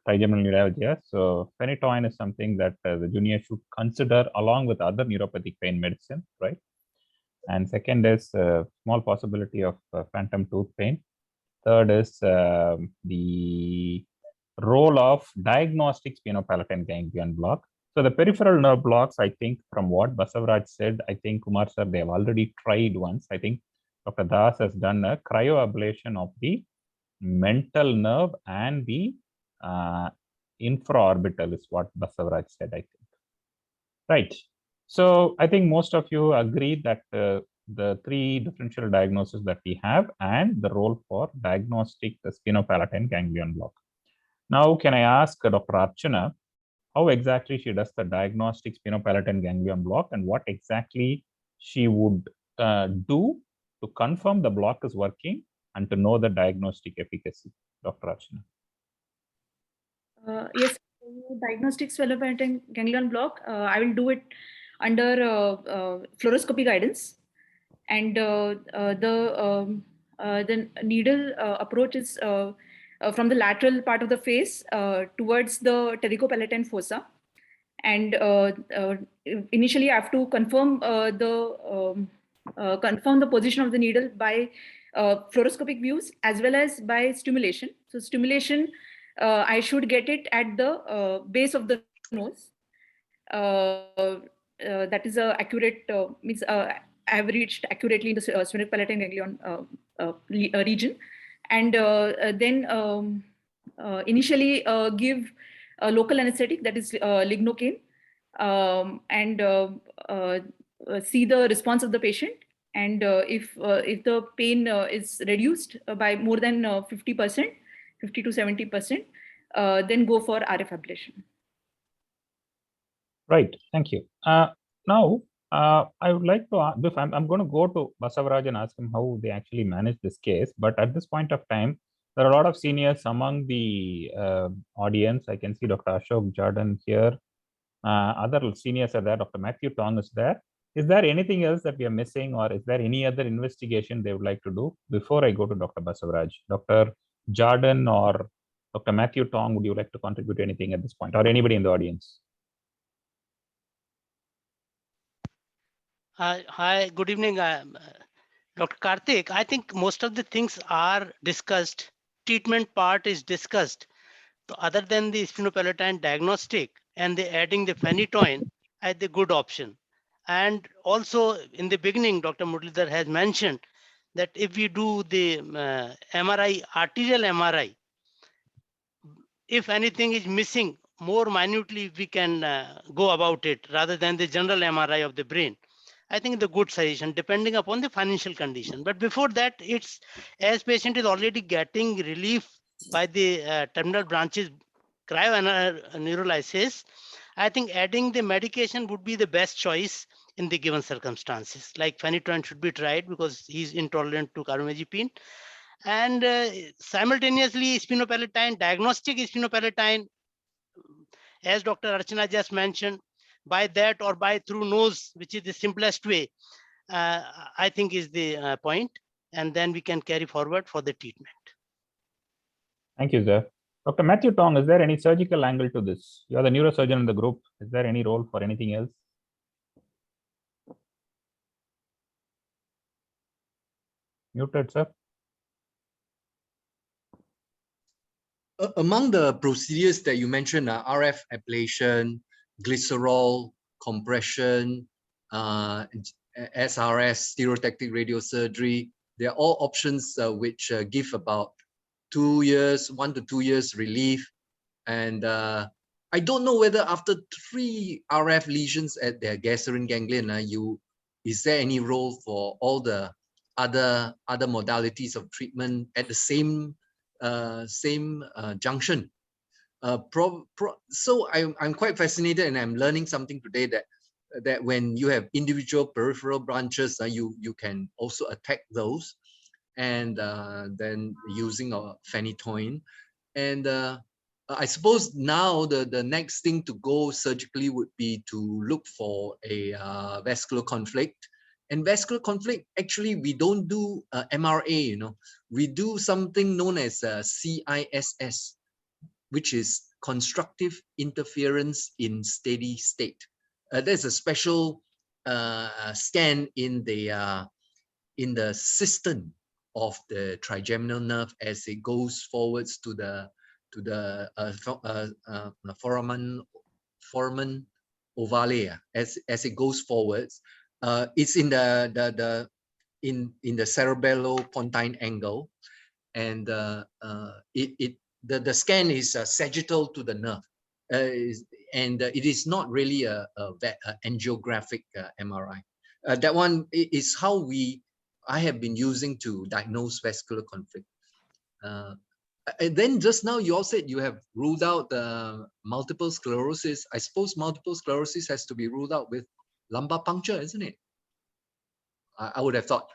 trigeminal neuralgia. So phenytoin is something that the junior should consider along with other neuropathic pain medicine, right? And second is small possibility of phantom tooth pain. Third is the role of diagnostic sphenopalatine ganglion block. So the peripheral nerve blocks, I think from what Basavaraj said, I think Kumar sir, they have already tried once. I think Dr. Das has done a cryoablation of the mental nerve and the infraorbital is what Basavaraj said, I think. Right. So I think most of you agree that the 3 differential diagnoses that we have and the role for diagnostic sphenopalatine ganglion block. Now, can I ask Dr. Archana how exactly she does the diagnostic sphenopalatine ganglion block and what exactly she would do to confirm the block is working and to know the diagnostic efficacy, Dr. Archana? Yes, diagnostic sphenopalatine ganglion block, I will do it under fluoroscopy guidance. And the needle approach is from the lateral part of the face towards the pterygopalatine fossa. And initially, I have to confirm the position of the needle by fluoroscopic views as well as by stimulation. So stimulation, I should get it at the base of the nose. That is a accurate means. I have reached accurately in the sphenopalatine ganglion region, and then initially give a local anesthetic, that is lignocaine, and see the response of the patient. And if the pain is reduced by more than 50%, 50 to 70%, then go for RF ablation. Right. Thank you. Now, I would like to, I'm going to go to Basavaraj and ask him how they actually manage this case. But at this point of time, there are a lot of seniors among the audience. I can see Dr. Ashok Jordan here. Other seniors are there. Dr. Matthew Tong is there. Is there anything else that we are missing, or is there any other investigation they would like to do before I go to Dr. Basavaraj? Dr. Jordan or Dr. Matthew Tong, would you like to contribute anything at this point, or anybody in the audience? Hi, good evening, Dr. Karthik. I think most of the things are discussed. Treatment part is discussed. So other than the sphenopalatine diagnostic and the adding the phenytoin as the good option. And also in the beginning, Dr. Muralidhar has mentioned that if we do the MRI, arterial MRI, if anything is missing, more minutely we can go about it rather than the general MRI of the brain. I think the good suggestion depending upon the financial condition. But before that, it's as patient is already getting relief by the terminal branches cryoneurolysis, I think adding the medication would be the best choice in the given circumstances. Like phenytoin should be tried because he's intolerant to carbamazepine. And simultaneously, sphenopalatine, diagnostic sphenopalatine, as Dr. Archana just mentioned, by that or by through nose, which is the simplest way, I think is the point. And then we can carry forward for the treatment. Thank you, sir. Dr. Matthew Tong, is there any surgical angle to this? You are the neurosurgeon in the group. Is there any role for anything else? Muted, sir. Among the procedures that you mentioned, RF ablation, glycerol compression, SRS, stereotactic radiosurgery, they're all options which give about 2 years, 1 to 2 years relief. And I don't know whether after 3 RF lesions at their gastrin ganglion, is there any role for all the other modalities of treatment at the same junction? So I'm quite fascinated, and I'm learning something today that when you have individual peripheral branches, you can also attack those, and then using a phenytoin. And I suppose now the next thing to go surgically would be to look for a vascular conflict. And vascular conflict, actually, we don't do MRA, we do something known as CISS, which is constructive interference in steady state. There's a special scan in the system of the trigeminal nerve as it goes forwards to the foramen ovale. As it goes forwards, it's in the cerebellopontine angle, and the scan is sagittal to the nerve, and it is not really a angiographic MRI. That one is how I have been using to diagnose vascular conflict. And then just now you all said you have ruled out multiple sclerosis. I suppose multiple sclerosis has to be ruled out with lumbar puncture, isn't it? I would have thought.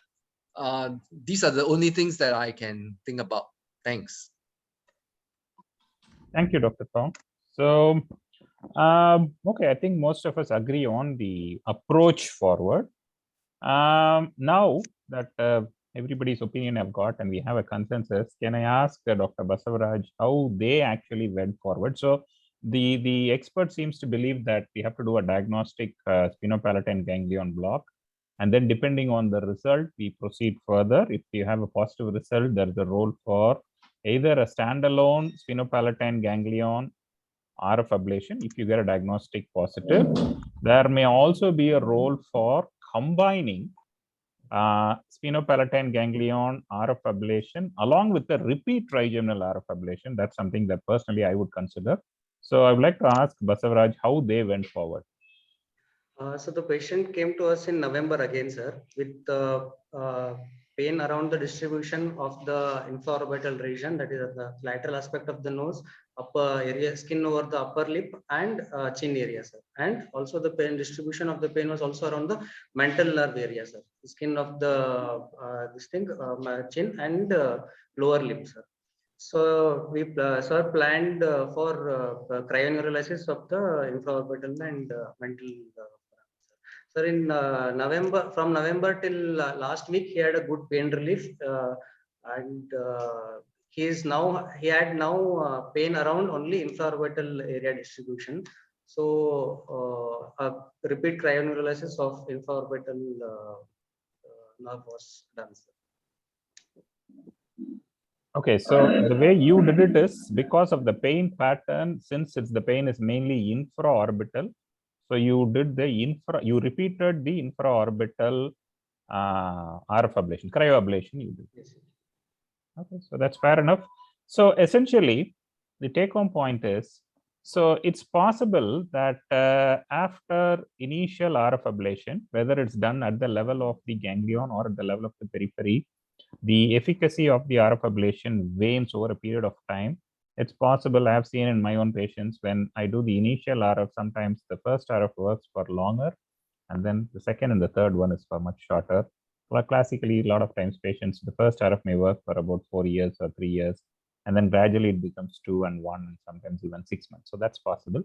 These are the only things that I can think about. Thanks. Thank you, Dr. Tong. So, okay, I think most of us agree on the approach forward. Now that everybody's opinion I've got and we have a consensus, can I ask Dr. Basavaraj how they actually went forward? So the expert seems to believe that we have to do a diagnostic sphenopalatine ganglion block, and then depending on the result, we proceed further. If you have a positive result, there's a role for either a standalone sphenopalatine ganglion RF ablation. If you get a diagnostic positive, there may also be a role for combining sphenopalatine ganglion RF ablation along with the repeat trigeminal RF ablation. That's something that personally I would consider. So I would like to ask Basavaraj how they went forward. So the patient came to us in November again, sir, with pain around the distribution of the infraorbital region, that is the lateral aspect of the nose, upper area, skin over the upper lip, and chin area, sir. And also the pain distribution of the pain was also around the mental nerve area, sir. The skin of the chin and lower lip, sir. So we planned for cryoneurolysis of the infraorbital and mental. Sir, in November, from November till last week, he had a good pain relief, and he had now pain around only infraorbital area distribution. So a repeat cryoneurolysis of infraorbital nerve was done, sir. Okay, so the way you did it is because of the pain pattern, since the pain is mainly infraorbital, so you did you repeated the infraorbital RF ablation, cryoablation you did. Yes, sir. Okay, so that's fair enough. So essentially, the take-home point is, so it's possible that after initial RF ablation, whether it's done at the level of the ganglion or at the level of the periphery, the efficacy of the RF ablation wanes over a period of time. It's possible, I have seen in my own patients, when I do the initial RF, sometimes the first RF works for longer, and then the second and the third one is for much shorter. Well, classically, a lot of times patients, the first RF may work for about 4 years or 3 years, and then gradually it becomes 2 and 1, and sometimes even 6 months. So that's possible.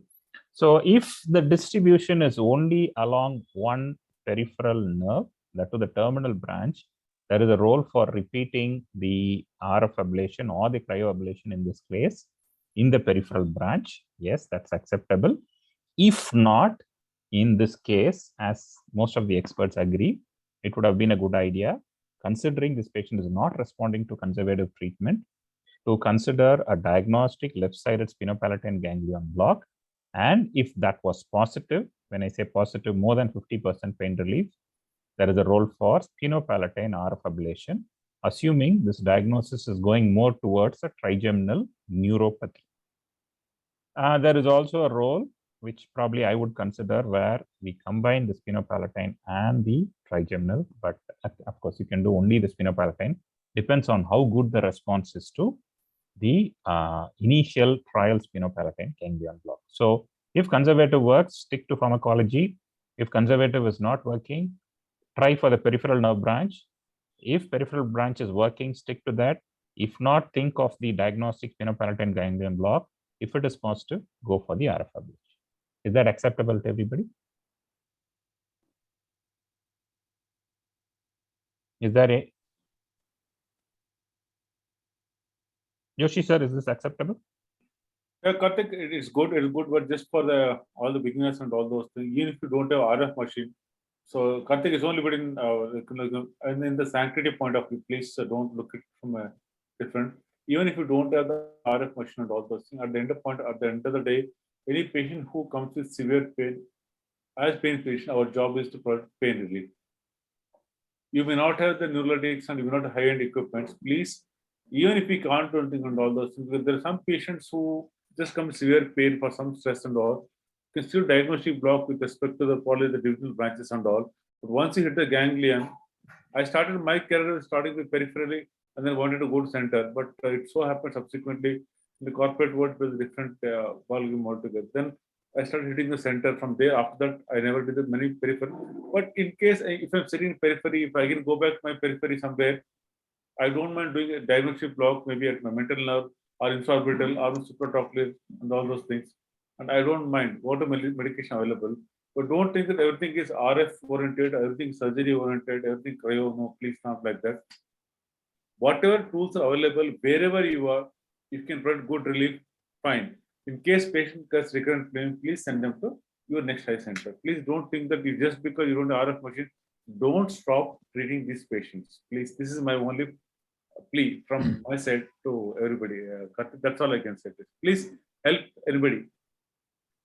So if the distribution is only along one peripheral nerve, that to the terminal branch, there is a role for repeating the RF ablation or the cryoablation in this case in the peripheral branch. Yes, that's acceptable. If not, in this case, as most of the experts agree, it would have been a good idea, considering this patient is not responding to conservative treatment, to consider a diagnostic left-sided sphenopalatine ganglion block. And if that was positive, when I say positive, more than 50% pain relief, there is a role for sphenopalatine RF ablation, assuming this diagnosis is going more towards a trigeminal neuropathy. There is also a role which probably I would consider where we combine the sphenopalatine and the trigeminal, but of course you can do only the sphenopalatine. Depends on how good the response is to the initial trial sphenopalatine ganglion block. So if conservative works, stick to pharmacology. If conservative is not working, try for the peripheral nerve branch. If peripheral branch is working, stick to that. If not, think of the diagnostic sphenopalatine ganglion block. If it is positive, go for the RF ablation. Is that acceptable to everybody? Is that a Yoshi sir, is this acceptable? Yeah, Karthik, it's good, but just for all the beginners and all those things, even if you don't have RF machine. So Karthik is only putting and in the sanctity point of view, please don't look at it from a different. Even if you don't have the RF machine and all those things, at the end of the day, any patient who comes with severe pain, as pain patient, our job is to provide pain relief. You may not have the neurologics and you may not have high-end equipment. Please, even if we can't do anything and all those things, because there are some patients who just come with severe pain for some stress and all, can still diagnostic block with respect to probably the divisional branches and all. But once you hit the ganglion, I started my career starting with peripherally and then wanted to go to center. But it so happened subsequently in the corporate world with different volume altogether. Then I started hitting the center. From there, after that, I never did many peripheral. But in case if I'm sitting in periphery, if I can go back to my periphery somewhere, I don't mind doing a diagnostic block, maybe at my mental nerve or infraorbital or supratrochlear and all those things. And I don't mind what a medication available. But don't think that everything is RF oriented, everything surgery oriented, everything cryo. No, please not like that. Whatever tools are available, wherever you are, you can provide good relief, fine. In case patient gets recurrent pain, please send them to your next eye center. Please don't think that you just because you don't have RF machine, don't stop treating these patients. Please, this is my only plea from my side to everybody. That's all I can say. Please help everybody.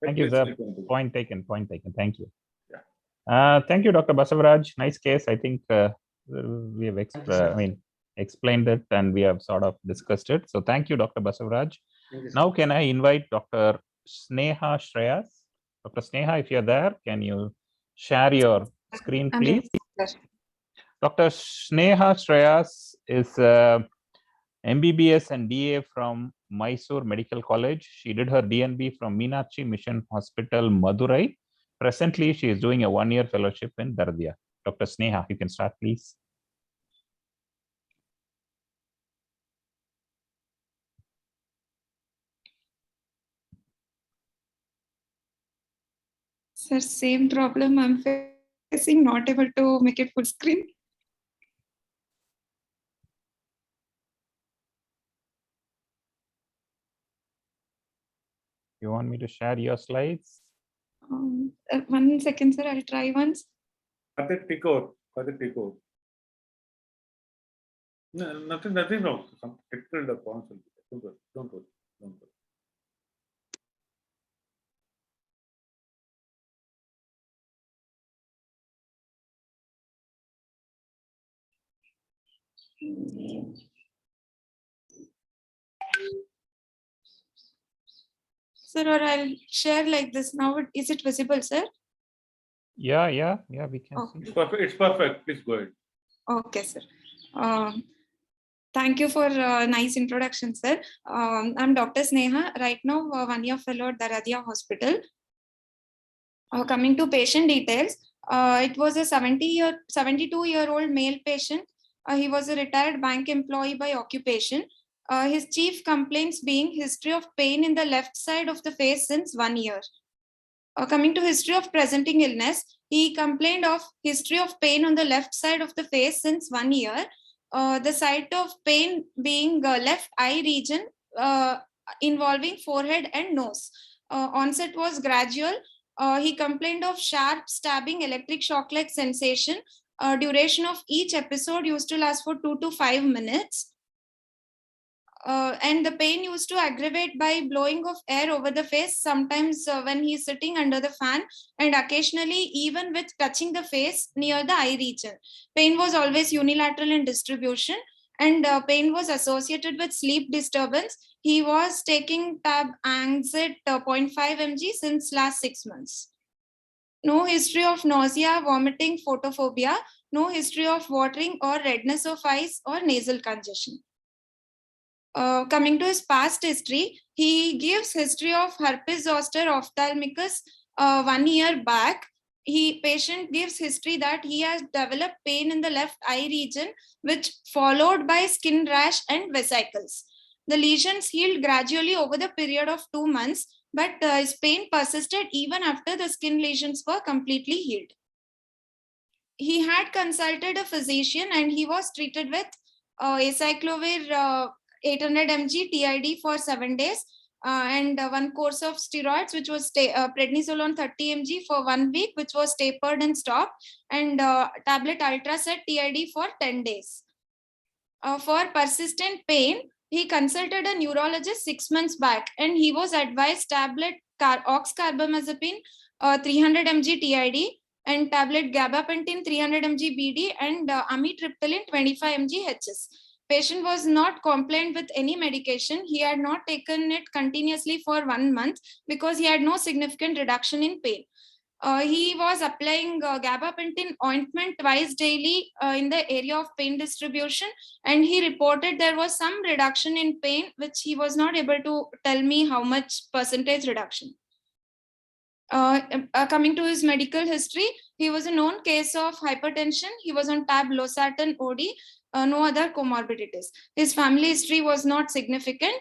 Thank you, sir. Point taken. Thank you. Yeah. Thank you, Dr. Basavaraj. Nice case. I think we have explained it and we have sort of discussed it. So thank you, Dr. Basavaraj. Now, can I invite Dr. Sneha Shreyas? Dr. Sneha, if you're there, can you share your screen, please? Dr. Sneha Shreyas is MBBS and DA from Mysore Medical College. She did her DNB from Meenakshi Mission Hospital, Madurai. Presently, she is doing a one-year fellowship in Daradia. Dr. Sneha, you can start, please. Sir, same problem I'm facing, not able to make it full screen. You want me to share your slides? 1 second, sir. I'll try once. Karthik, take over. Karthik, take over. No, nothing wrong. Some technical console. Don't worry. Don't worry. Don't worry. Sir, or I'll share like this now. Is it visible, sir? Yeah, we can Okay. see. It's perfect. It's perfect. Please go ahead. Okay, sir. Thank you for nice introduction, sir. I'm Dr. Sneha, right now 1-year fellow at Daradia Hospital. Coming to patient details, it was a 72-year-old male patient. He was a retired bank employee by occupation. His chief complaints being history of pain in the left side of the face since 1 year. Coming to history of presenting illness, he complained of history of pain on the left side of the face since 1 year. The site of pain being left eye region involving forehead and nose. Onset was gradual. He complained of sharp stabbing electric shock-like sensation. Duration of each episode used to last for 2 to 5 minutes. And the pain used to aggravate by blowing of air over the face, sometimes when he's sitting under the fan, and occasionally even with touching the face near the eye region. Pain was always unilateral in distribution, and pain was associated with sleep disturbance. He was taking tab Angxit 0.5 mg since last 6 months. No history of nausea, vomiting, photophobia. No history of watering or redness of eyes or nasal congestion. Coming to his past history, he gives history of herpes zoster ophthalmicus 1 year back. Patient gives history that he has developed pain in the left eye region, which followed by skin rash and vesicles. The lesions healed gradually over the period of 2 months, but his pain persisted even after the skin lesions were completely healed. He had consulted a physician and he was treated with acyclovir 800 mg TID for 7 days and 1 course of steroids, which was prednisolone 30 mg for 1 week, which was tapered and stopped, and tablet Ultraset TID for 10 days. For persistent pain, he consulted a neurologist 6 months back, and he was advised tablet Carbamiscipine 300 mg TID and tablet Gabapentin 300 mg BD and amitriptyline 25 mg HS. Patient was not compliant with any medication. He had not taken it continuously for 1 month because he had no significant reduction in pain. He was applying gabapentin ointment twice daily in the area of pain distribution, and he reported there was some reduction in pain, which he was not able to tell me how much percentage reduction. Coming to his medical history, he was a known case of hypertension. He was on tab losartan OD, no other comorbidities. His family history was not significant.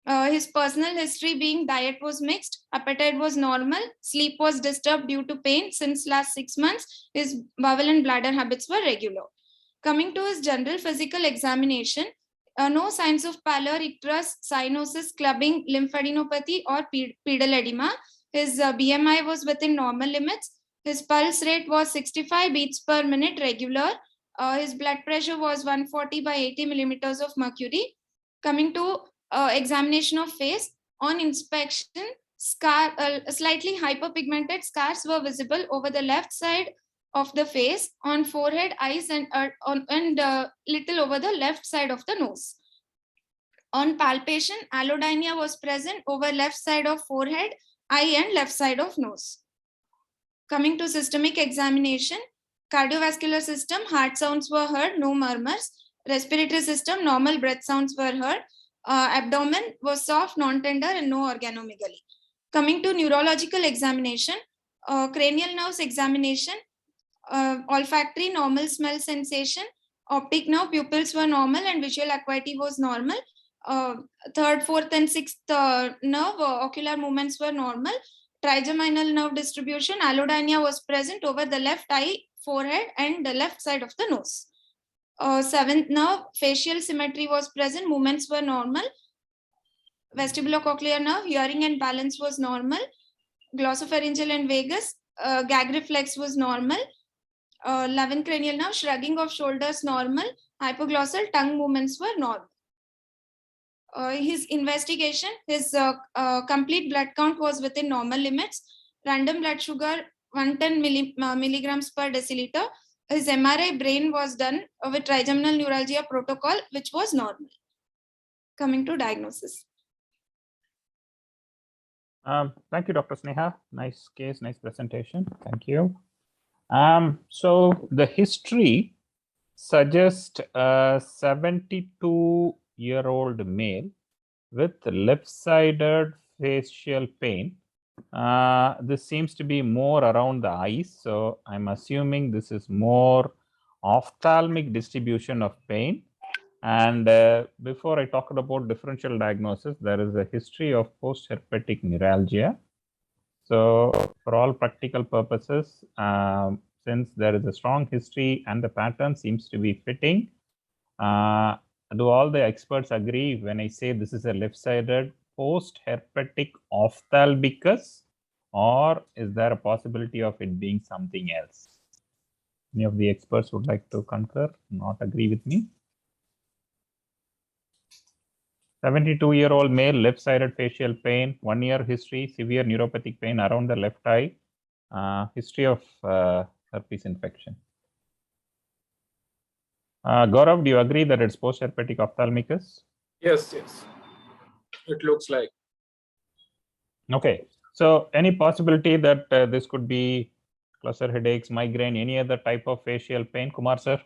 His personal history being diet was mixed, appetite was normal, sleep was disturbed due to pain since last 6 months. His bowel and bladder habits were regular. Coming to his general physical examination, no signs of pallor, icterus, cyanosis, clubbing, lymphadenopathy, or pedal edema. His BMI was within normal limits. His pulse rate was 65 beats per minute regular. His blood pressure was 140 by 80 millimeters of mercury. Coming to examination of face, on inspection, slightly hyperpigmented scars were visible over the left side of the face, on forehead, eyes, and little over the left side of the nose. On palpation, allodynia was present over left side of forehead, eye, and left side of nose. Coming to systemic examination, cardiovascular system, heart sounds were heard, no murmurs. Respiratory system, normal breath sounds were heard. Abdomen was soft, non-tender, and no organomegaly. Coming to neurological examination, cranial nerves examination, olfactory, normal smell sensation. Optic nerve, pupils were normal and visual acuity was normal. Third, fourth, and sixth nerve, ocular movements were normal. Trigeminal nerve distribution, allodynia was present over the left eye, forehead, and the left side of the nose. Seventh nerve, facial symmetry was present, movements were normal. Vestibulocochlear nerve, hearing and balance was normal. glossopharyngeal and vagus. Gag reflex was normal. 11 cranial nerve, shrugging of shoulders normal. Hypoglossal tongue movements were normal. His investigation, his complete blood count was within normal limits. Random blood sugar 110 milligrams per deciliter. His MRI brain was done with trigeminal neuralgia protocol, which was normal. Coming to diagnosis. Thank you, Dr. Sneha. Nice case, nice presentation. Thank you. So the history suggests a 72-year-old male with left-sided facial pain. This seems to be more around the eyes, so I'm assuming this is more ophthalmic distribution of pain. And before I talked about differential diagnosis, there is a history of post-herpetic neuralgia. So for all practical purposes, since there is a strong history and the pattern seems to be fitting, do all the experts agree when I say this is a left-sided post-herpetic ophthalmicus, or is there a possibility of it being something else? Any of the experts would like to concur, not agree with me? 72-year-old male, left-sided facial pain, 1-year history, severe neuropathic pain around the left eye, history of herpes infection. Gaurav, do you agree that it's post-herpetic ophthalmicus? Yes, yes. It looks like. Okay. So any possibility that this could be cluster headaches, migraine, any other type of facial pain? Kumar sir?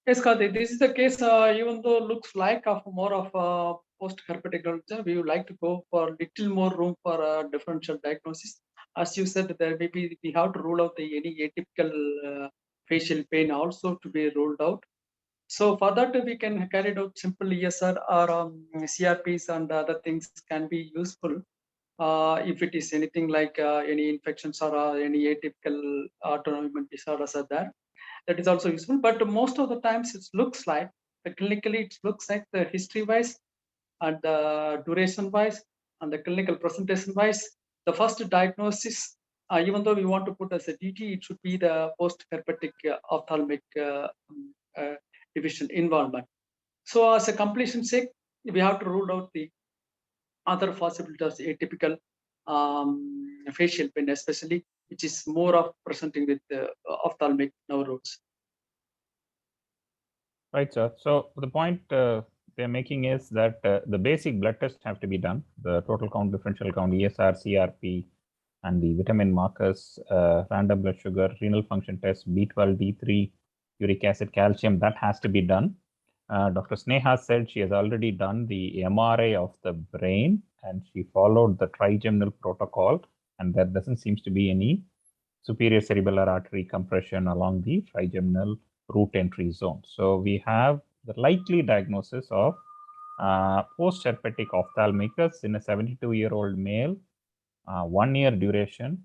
Yes, Karthik, this is the case, even though looks like of more of a post-herpetic neuralgia, we would like to go for little more room for differential diagnosis. As you said, there may be, we have to rule out any atypical facial pain also to be ruled out. So for that, we can carry it out simple ESR or CRPs and other things can be useful. If it is anything like any infections or any atypical autonomic disorders are there, that is also useful. But most of the times it looks like, clinically it looks like the history wise and the duration wise and the clinical presentation wise, the first diagnosis, even though we want to put as a DT, it should be the post-herpetic ophthalmic division involvement. So as a completion sake, we have to rule out the other possibilities, atypical facial pain, especially, which is more of presenting with ophthalmic nerve roots. Right, sir. So the point they're making is that the basic blood tests have to be done, the total count, differential count, ESR, CRP, and the vitamin markers, random blood sugar, renal function test, B12, D3, uric acid, calcium, that has to be done. Dr. Sneha said she has already done the MRI of the brain and she followed the trigeminal protocol, and there doesn't seem to be any superior cerebellar artery compression along the trigeminal root entry zone. So we have the likely diagnosis of post-herpetic ophthalmicus in a 72-year-old male, 1-year duration,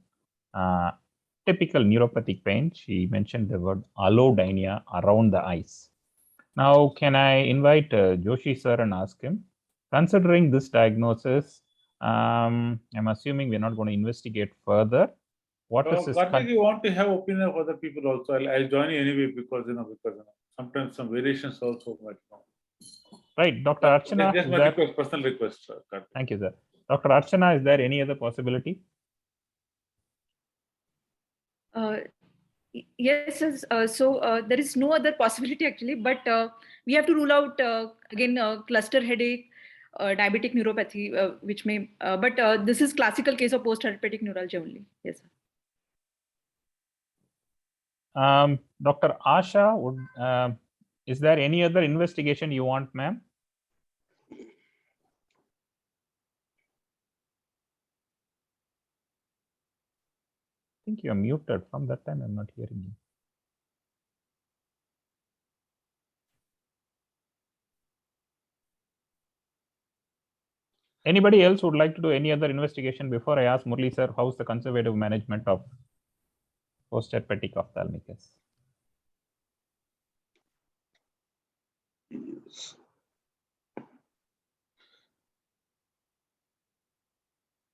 typical neuropathic pain. She mentioned the word allodynia around the eyes. Now, can I invite Joshi sir and ask him, considering this diagnosis, I'm assuming we're not going to investigate further. What is this? Karthik, you want to have opinion of other people also? I'll join you anyway because sometimes some variations also might come. Right, Dr. Archana. Just my request, personal request, Karthik. Thank you, sir. Dr. Archana, is there any other possibility? Yes, so there is no other possibility actually, but we have to rule out again cluster headache, diabetic neuropathy, which may, but this is classical case of post-herpetic neuralgia only. Yes, sir. Dr. Asha, would, is there any other investigation you want, ma'am? I think you're muted. From that time, I'm not hearing you. Anybody else would like to do any other investigation before I ask Murli sir, how's the conservative management of post-herpetic ophthalmicus?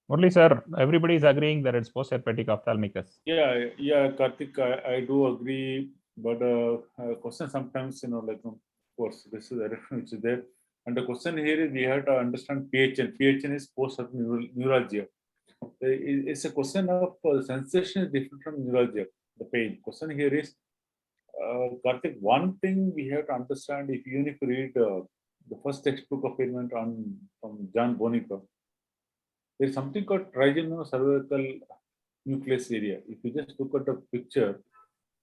Murli sir, everybody is agreeing that it's post-herpetic ophthalmicus. Yeah, Karthik, I do agree, but question sometimes, like, of course, this is a reference which is there. And the question here is we have to understand PHN. PHN is post-neuralgia. It's a question of sensation is different from neuralgia, the pain. Question here is, Karthik, one thing we have to understand, even if you read the first textbook of payment from John Bonica, there's something called trigeminal cervical nucleus area. If you just look at the picture,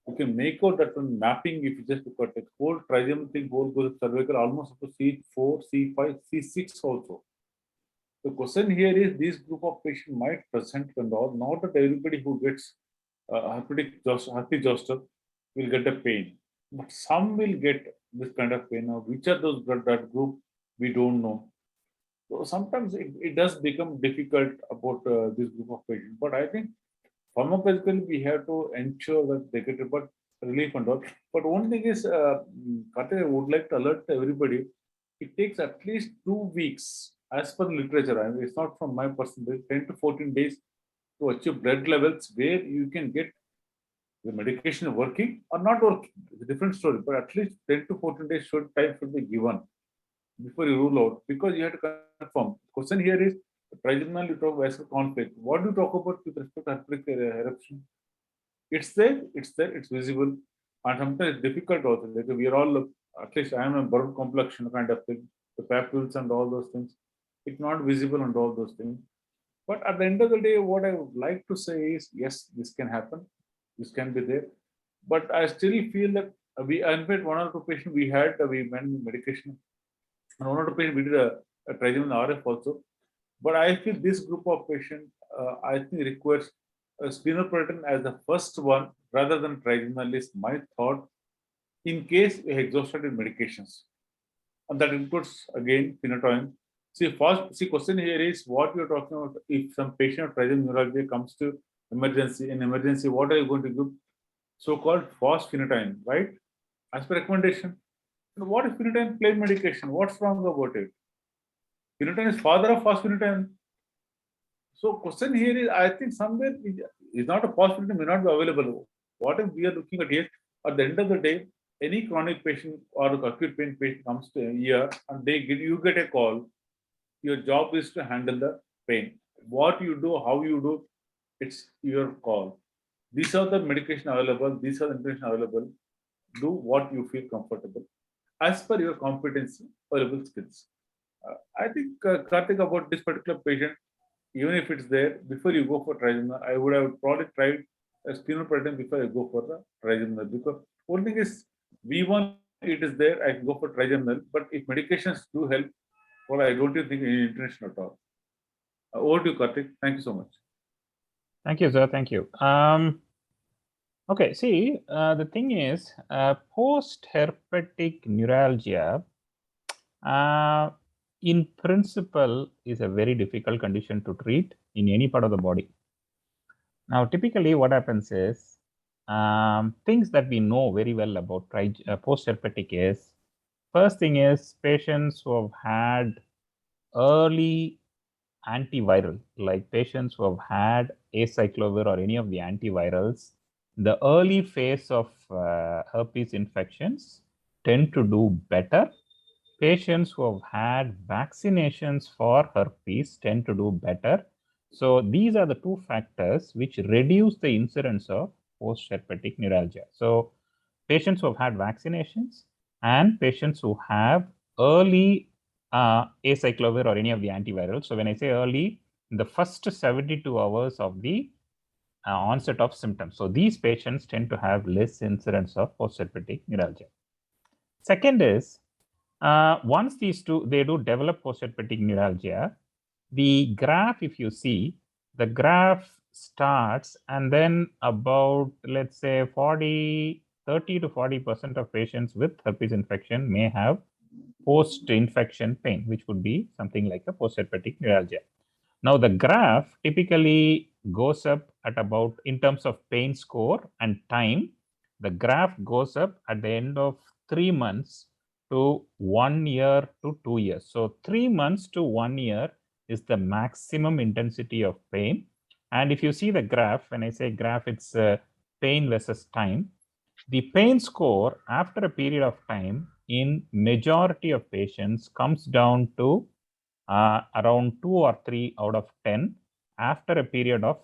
you can make out that one mapping. If you just look at the whole trigeminal thing, whole goes cervical almost up to C4, C5, C6 also. The question here is this group of patients might present and all, not that everybody who gets herpetic zoster will get a pain, but some will get this kind of pain. Now, which are those that group, we don't know. So sometimes it does become difficult about this group of patients. But I think pharmacologically we have to ensure that they get relief and all. But one thing is, Karthik, I would like to alert everybody, it takes at least 2 weeks as per the literature. I mean, it's not from my personal, 10 to 14 days to achieve blood levels where you can get the medication working or not working. It's a different story, but at least 10 to 14 days time should be given before you rule out, because you have to confirm. The question here is, trigeminal, you talk vascular conflict. What do you talk about with respect to herpetic eruption? It's there, it's visible, and sometimes it's difficult also. Like we are all, at least I am a burnt complexion kind of thing, the papules and all those things. It's not visible and all those things. But at the end of the day, what I would like to say is, yes, this can happen, this can be there, but I still feel that we, in fact, one or two patients we had, we went medication, and one or two patients we did a trigeminal RF also. But I feel this group of patients, I think requires a sphenoparatine as the first one rather than trigeminal is my thought, in case we exhausted with medications. And that includes again phenytoin. Question here is what we are talking about. If some patient of trigeminal neuralgia comes to emergency, what are you going to give? So-called phosphenytoin, right? As per recommendation. And what is phenytoin? Plain medication. What's wrong about it? Phenytoin is father of phosphenytoin. So question here is, I think somewhere is not a possibility, may not be available. What if we are looking at here, at the end of the day, any chronic patient or acute pain patient comes to here and you get a call, your job is to handle the pain. What you do, how you do, it's your call. These are the medication available, these are the information available. Do what you feel comfortable as per your competency, available skills. I think, Karthik, about this particular patient, even if it's there, before you go for trigeminal, I would have probably tried a sphenoparatine before I go for the trigeminal, because one thing is, V1, it is there, I can go for trigeminal, but if medications do help, well, I don't think any intervention at all. Over to you, Karthik. Thank you so much. Thank you, sir. Thank you. Okay, see, the thing is, post-herpetic neuralgia, in principle, is a very difficult condition to treat in any part of the body. Now, typically what happens is, things that we know very well about post-herpetic is, first thing is patients who have had early antiviral, like patients who have had acyclovir or any of the antivirals, the early phase of herpes infections tend to do better. Patients who have had vaccinations for herpes tend to do better. So these are the two factors which reduce the incidence of post-herpetic neuralgia. So patients who have had vaccinations and patients who have early acyclovir or any of the antivirals. So when I say early, the first 72 hours of the onset of symptoms. So these patients tend to have less incidence of post-herpetic neuralgia. Second is, once these two, they do develop post-herpetic neuralgia, the graph, if you see, the graph starts and then about, let's say 30 to 40% of patients with herpes infection may have post-infection pain, which would be something like a post-herpetic neuralgia. Now, the graph typically goes up at about, in terms of pain score and time, the graph goes up at the end of 3 months to 1 year to 2 years. So 3 months to 1 year is the maximum intensity of pain. And if you see the graph, when I say graph, it's pain versus time. The pain score after a period of time in majority of patients comes down to around 2 or 3 out of 10 after a period of,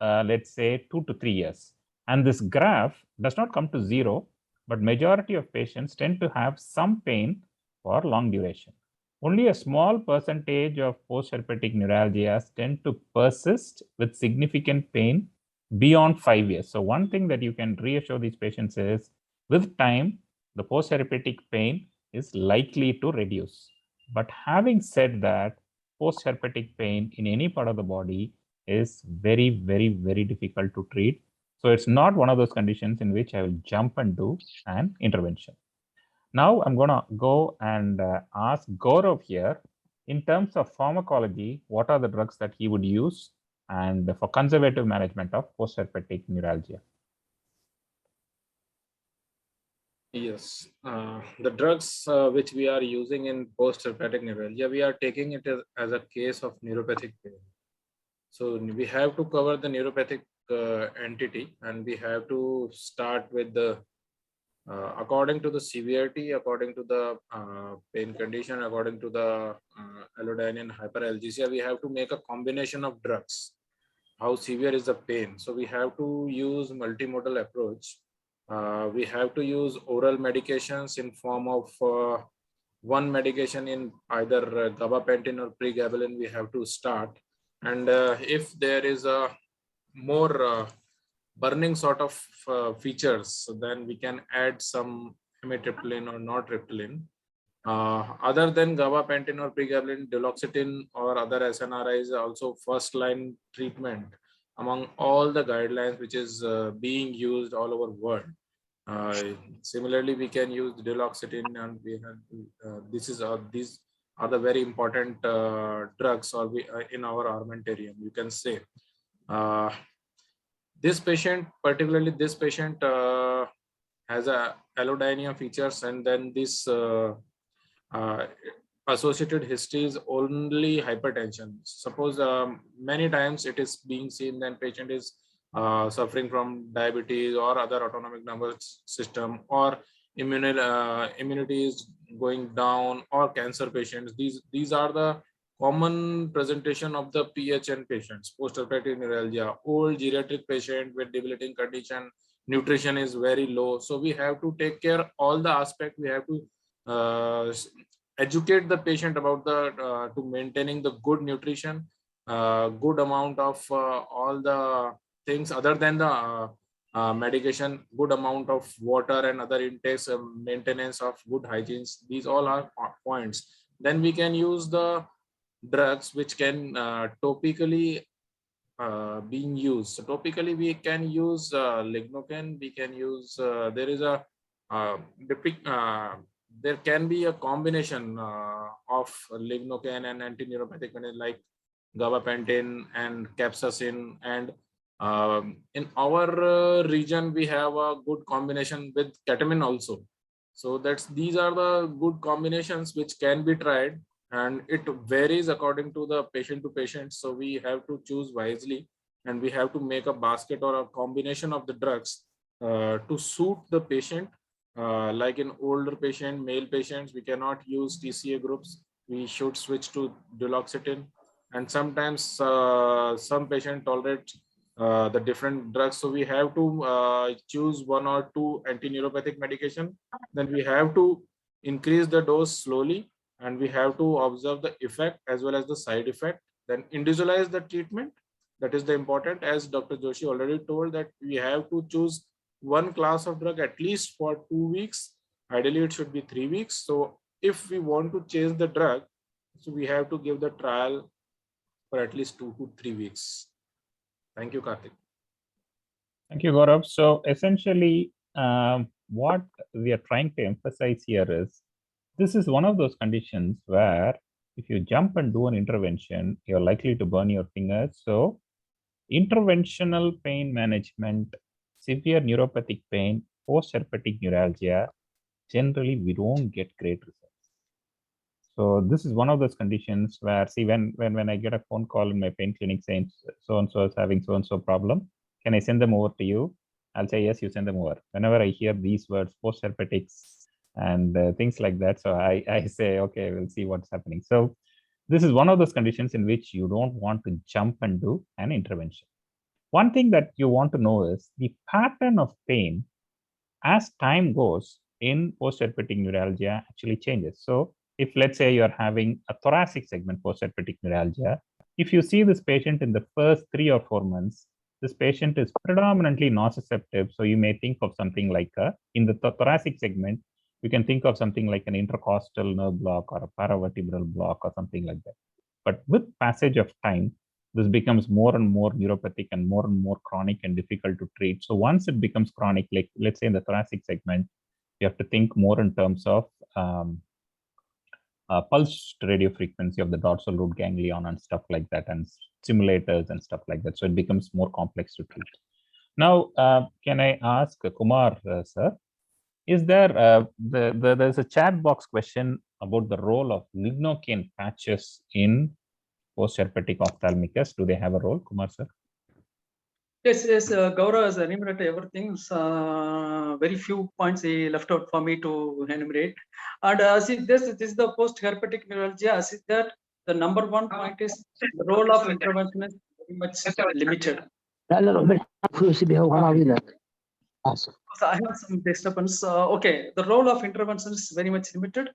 let's say, 2 to 3 years. And this graph does not come to zero, but majority of patients tend to have some pain for long duration. Only a small percentage of post-herpetic neuralgias tend to persist with significant pain beyond 5 years. So one thing that you can reassure these patients is, with time, the post-herpetic pain is likely to reduce. But having said that, post-herpetic pain in any part of the body is very, very, very difficult to treat. So it's not one of those conditions in which I will jump and do an intervention. Now I'm going to go and ask Gaurav here, in terms of pharmacology, what are the drugs that he would use and for conservative management of post-herpetic neuralgia? Yes, the drugs which we are using in post-herpetic neuralgia, we are taking it as a case of neuropathic pain. So we have to cover the neuropathic entity, and we have to start with the according to the severity, according to the pain condition, according to the allodynian hyperalgesia, we have to make a combination of drugs. How severe is the pain? So we have to use multimodal approach. We have to use oral medications in form of one medication in either gabapentin or pregabalin. We have to start, and if there is a more burning sort of features, so then we can add some amitriptyline or nortriptyline. Other than gabapentin or pregabalin, duloxetine or other SNRI is also first line treatment among all the guidelines which is being used all over world. Similarly, we can use duloxetine, and we have these are the very important drugs or in our armamentarium, you can say. This patient, particularly this patient, has a allodynia features, and then this associated history is only hypertension. Suppose many times it is being seen that patient is suffering from diabetes or other autonomic nervous system, or immunity is going down, or cancer patients. These are the common presentation of the PHN patients, post-herpetic neuralgia, old geriatric patient with debilitating condition, nutrition is very low. So we have to take care all the aspect. We have to educate the patient about the to maintaining the good nutrition, good amount of all the things other than the medication, good amount of water and other intakes, maintenance of good hygiene. These all are points. Then we can use the drugs which can topically being used. So topically we can use lignocaine, we can use there is a there can be a combination of lignocaine and antineuropathic medicine like gabapentin and capsaicin, and in our region we have a good combination with ketamine also. So these are the good combinations which can be tried, and it varies according to the patient to patient. So we have to choose wisely, and we have to make a basket or a combination of the drugs to suit the patient. Like in older patient, male patients, we cannot use TCA groups. We should switch to duloxetine. And sometimes some patient tolerate the different drugs. So we have to choose one or two anti-neuropathic medication. Then we have to increase the dose slowly, and we have to observe the effect as well as the side effect. Then individualize the treatment. That is the important, as Dr. Joshi already told, that we have to choose one class of drug at least for 2 weeks. Ideally, it should be 3 weeks. So if we want to change the drug, so we have to give the trial for at least 2 to 3 weeks. Thank you, Karthik. Thank you, Gaurav. So essentially, what we are trying to emphasize here is, this is one of those conditions where if you jump and do an intervention, you're likely to burn your fingers. So interventional pain management, severe neuropathic pain, post-herpetic neuralgia, generally we don't get great results. So this is one of those conditions where, see, when I get a phone call in my pain clinic saying so-and-so is having so-and-so problem, can I send them over to you? I'll say, yes, you send them over. Whenever I hear these words, post-herpetics and things like that, so I say, okay, we'll see what's happening. So this is one of those conditions in which you don't want to jump and do an intervention. One thing that you want to know is the pattern of pain as time goes in post-herpetic neuralgia actually changes. So if, let's say, you're having a thoracic segment post-herpetic neuralgia, if you see this patient in the first 3 or 4 months, this patient is predominantly nociceptive. So you may think of something like in the thoracic segment, you can think of something like an intercostal nerve block or a paravertebral block or something like that. But with passage of time, this becomes more and more neuropathic and more chronic and difficult to treat. So once it becomes chronic, like let's say in the thoracic segment, you have to think more in terms of pulsed radio frequency of the dorsal root ganglion and stuff like that, and stimulators and stuff like that. So it becomes more complex to treat. Now, can I ask Kumar, sir, is there, there's a chat box question about the role of lignocaine patches in post-herpetic ophthalmicus. Do they have a role, Kumar, sir? Yes, Gaurav has enumerated everything. Very few points he left out for me to enumerate. And see, this is the post-herpetic neuralgia. I see that the number one point is the role of intervention is very much limited. So I have some disturbance. Okay, the role of intervention is very much limited.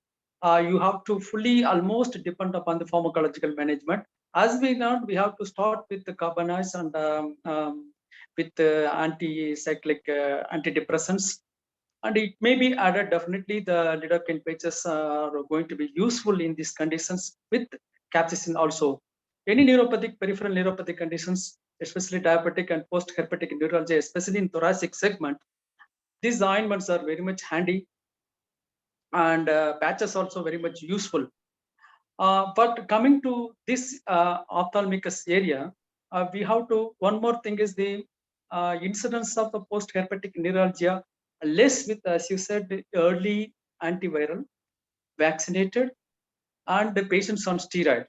You have to fully almost depend upon the pharmacological management. As we know, we have to start with the carbohydrates and with anti-cyclic antidepressants. And it may be added, definitely the lidocaine patches are going to be useful in these conditions with capsaicin also. Any neuropathic, peripheral neuropathic conditions, especially diabetic and post-herpetic neuralgia, especially in thoracic segment, these ointments are very much handy, and patches also very much useful. But coming to this ophthalmicus area, we have to, one more thing is the incidence of the post-herpetic neuralgia, less with, as you said, the early antiviral, vaccinated, and the patients on steroid.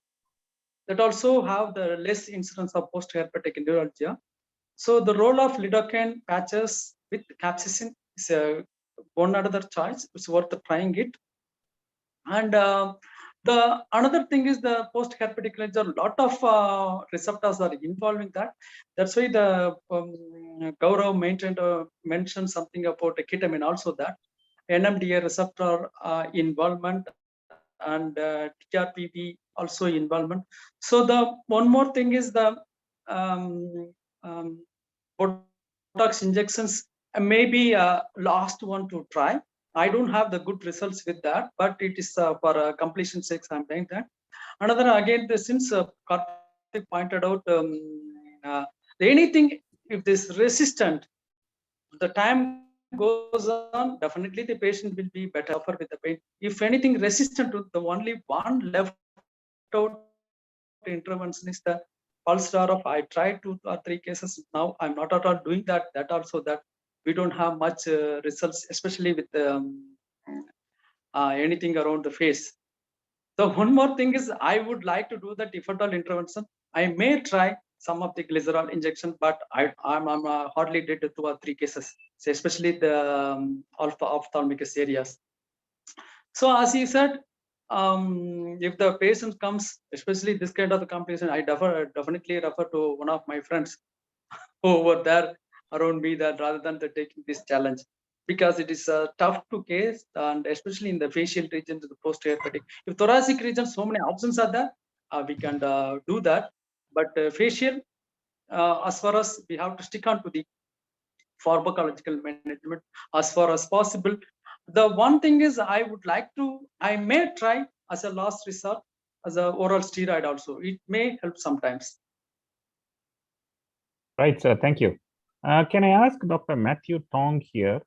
That also have the less incidence of post-herpetic neuralgia. So the role of lidocaine patches with capsaicin is one another choice. It's worth trying it. And the another thing is the post-herpetic neuralgia. A lot of receptors are involved in that. That's why the Gaurav mentioned something about the ketamine also, that NMDA receptor involvement and TRPV also involvement. So the one more thing is the Botox injections may be last one to try. I don't have the good results with that, but it is for completion sake I'm doing that. Another, again, since Karthik pointed out, anything if this resistant, the time goes on, definitely the patient will be better off with the pain. If anything resistant to the only one left out intervention is the pulse RF. I tried 2 or 3 cases. Now I'm not at all doing that. That also, that we don't have much results, especially with anything around the face. So one more thing is, I would like to do that if at all intervention. I may try some of the glycerol injection, but I'm hardly did 2 or 3 cases, so especially the alpha ophthalmicus areas. So as he said, if the patient comes, especially this kind of the complication, I definitely refer to one of my friends who were there around me, that rather than taking this challenge, because it is tough to case, and especially in the facial region to the post-herpetic. If thoracic region, so many options are there, we can do that. But facial, as far as we have to stick on to the pharmacological management as far as possible. The one thing is, I may try as a last resort as a oral steroid also. It may help sometimes. Right, sir. Thank you. Can I ask Dr. Matthew Tong here?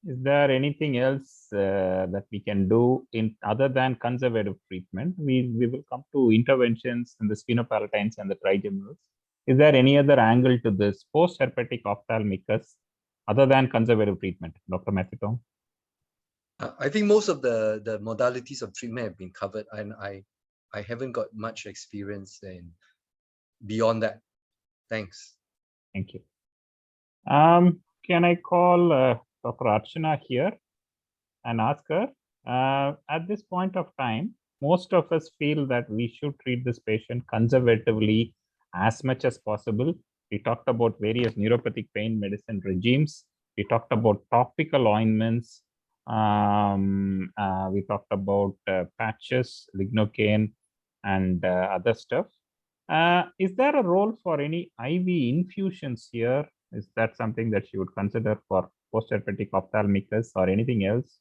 Is there anything else that we can do in other than conservative treatment? We will come to interventions in the sphenopalatines and the trigeminals. Is there any other angle to this post-herpetic ophthalmicus other than conservative treatment, Dr. Matthew Tong? I think most of the modalities of treatment have been covered, and I haven't got much experience in beyond that. Thanks. Thank you. Can I call Dr. Archana here and ask her? At this point of time, most of us feel that we should treat this patient conservatively as much as possible. We talked about various neuropathic pain medicine regimes. We talked about topical ointments. We talked about patches, lignocaine, and other stuff. Is there a role for any IV infusions here? Is that something that you would consider for post-herpetic ophthalmicus or anything else?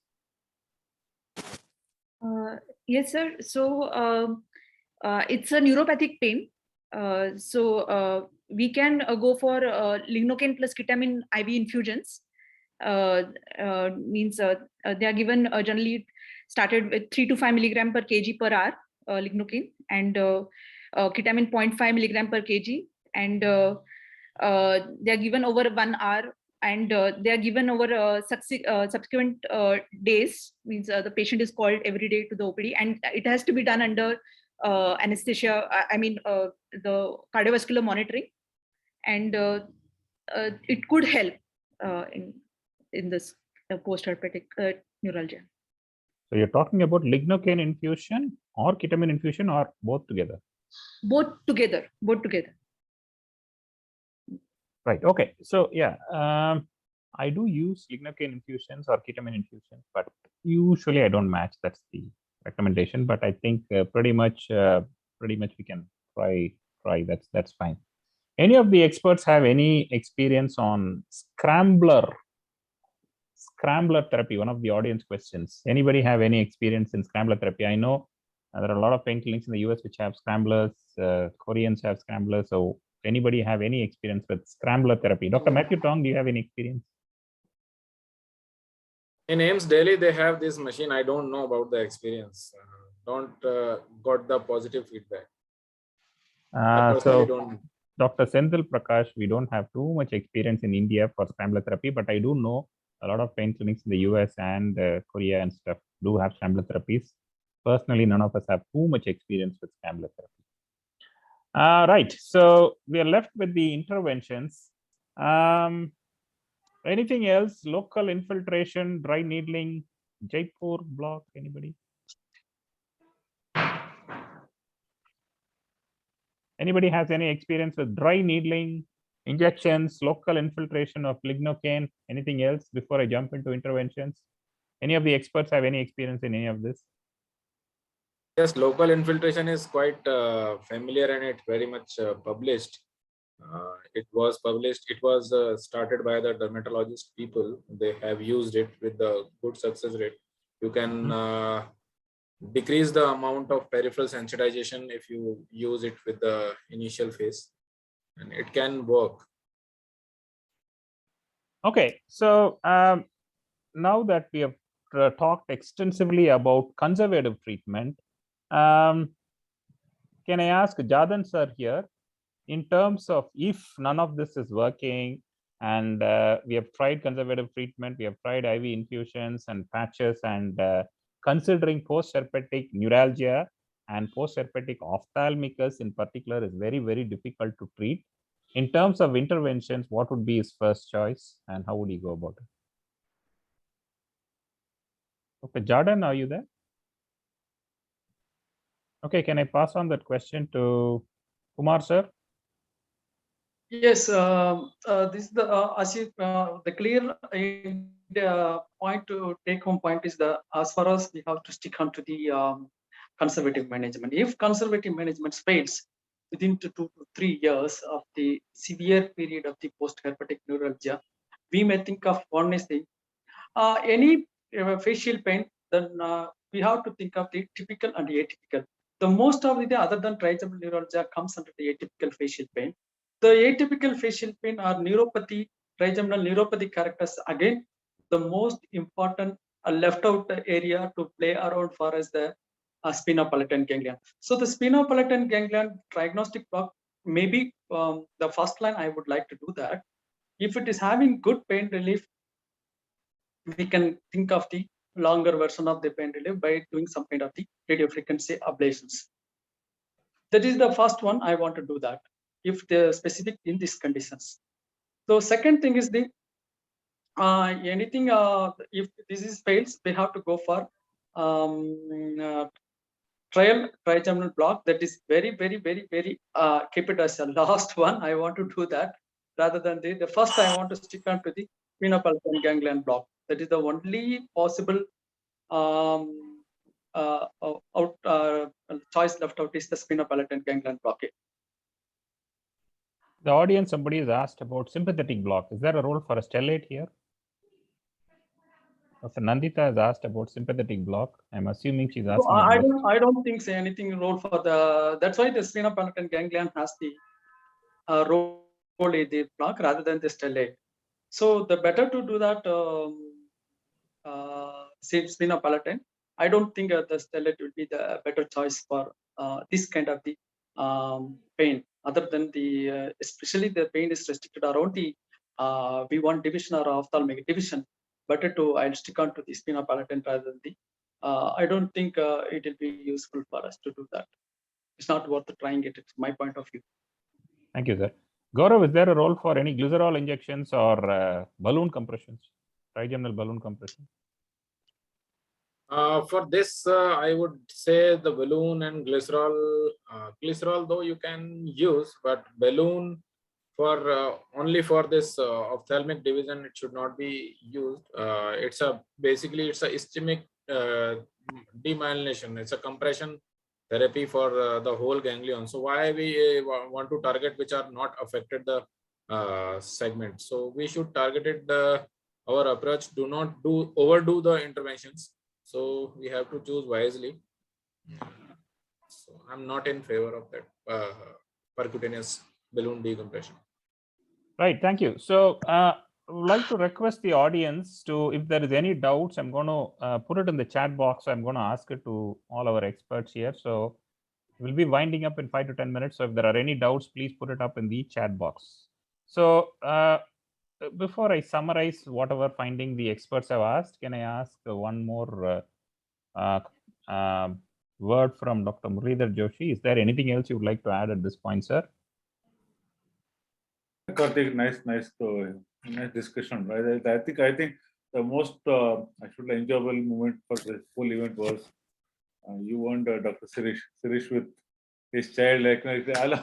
Yes, sir. So it's a neuropathic pain. We can go for lignocaine plus ketamine IV infusions. Means they are given generally started with 3 to 5 milligram per kg per hour lignocaine, and ketamine 0.5 milligram per kg, and they are given over 1 hour, and they are given over subsequent days. Means the patient is called every day to the OPD, and it has to be done under anesthesia. The cardiovascular monitoring, and it could help in this post-herpetic neuralgia. So you're talking about lignocaine infusion or ketamine infusion, or both together? Both together. Both together. Right. Okay. So yeah, I do use lignocaine infusions or ketamine infusions, but usually I don't match. That's the recommendation. But I think pretty much we can try. That's fine. Any of the experts have any experience on scrambler therapy? One of the audience questions. Anybody have any experience in scrambler therapy? I know there are a lot of pain clinics in the US which have scramblers. Koreans have scramblers. So anybody have any experience with scrambler therapy? Dr. Matthew Tong, do you have any experience? In AIMS Delhi, they have this machine. I don't know about the experience. Don't got the positive feedback. So Dr. Senthil Prakash, we don't have too much experience in India for scrambler therapy, but I do know a lot of pain clinics in the US and Korea and stuff do have scrambler therapies. Personally, none of us have too much experience with scrambler therapy. Right, so we are left with the interventions. Anything else? Local infiltration, dry needling, Jaipur block, anybody? Anybody has any experience with dry needling, injections, local infiltration of lignocaine, anything else before I jump into interventions? Any of the experts have any experience in any of this? Yes, local infiltration is quite familiar, and it's very much published. It was published. It was started by the dermatologist people. They have used it with the good success rate. You can decrease the amount of peripheral sensitization if you use it with the initial phase, and it can work. Okay, so now that we have talked extensively about conservative treatment, can I ask Jadan sir here, in terms of if none of this is working and we have tried conservative treatment, we have tried IV infusions and patches, and considering post-herpetic neuralgia and post-herpetic ophthalmicus in particular is very, very difficult to treat. In terms of interventions, what would be his first choice and how would he go about it? Okay, Jordan, are you there? Okay, can I pass on that question to Kumar sir? Yes, this is the clear point to take home point is as far as we have to stick on to the conservative management. If conservative management fails within 2 to 3 years of the severe period of the post-herpetic neuralgia, we may think of one is the any facial pain, then we have to think of the typical and the atypical. The most of the other than trigeminal neuralgia comes under the atypical facial pain. The atypical facial pain or neuropathy, trigeminal neuropathy characters, again, the most important left out area to play around for is the sphenopalatine ganglion. So the sphenopalatine ganglion diagnostic block, maybe the first line I would like to do that. If it is having good pain relief, we can think of the longer version of the pain relief by doing some kind of the radiofrequency ablations. That is the first one. I want to do that if they're specific in these conditions. So second thing is the anything if disease fails, we have to go for trigeminal block. That is very keep it as a last one. I want to do that rather than the first. I want to stick on to the sphenopalatine ganglion block. That is the only possible choice left out is the sphenopalatine ganglion blockade. The audience, somebody has asked about sympathetic block. Is there a role for a stellate here? Dr. Nandita has asked about sympathetic block. I'm assuming she's asking. I don't think so anything role for the. That's why the sphenopalatine ganglion has the role in the block rather than the stellate. So the better to do that sphenopalatine. I don't think the stellate would be the better choice for this kind of the pain. Other than the especially the pain is restricted around the V1 division or ophthalmic division. Better to I'll stick on to the sphenopalatine rather than the. I don't think it will be useful for us to do that. It's not worth trying it. It's my point of view. Thank you, sir. Gaurav, is there a role for any glycerol injections or balloon compressions, trigeminal balloon compression? For this, I would say the balloon and glycerol. Glycerol, though, you can use, but balloon for only for this ophthalmic division, it should not be used. It's basically it's a ischemic demyelination. It's a compression therapy for the whole ganglion. So why we want to target which are not affected the segment? So we should target it. Our approach do not overdo the interventions. So we have to choose wisely. So I'm not in favor of that percutaneous balloon decompression. Right, thank you. So I would like to request the audience to, if there is any doubts, I'm going to put it in the chat box. I'm going to ask it to all our experts here. So we'll be winding up in 5 to 10 minutes. So if there are any doubts, please put it up in the chat box. So before I summarize whatever finding the experts have asked, can I ask one more word from Dr. Muralidhar Joshi? Is there anything else you would like to add at this point, sir? Karthik, nice discussion, right? I think the most actually enjoyable moment for the whole event was you and Dr. Sirish with his child, like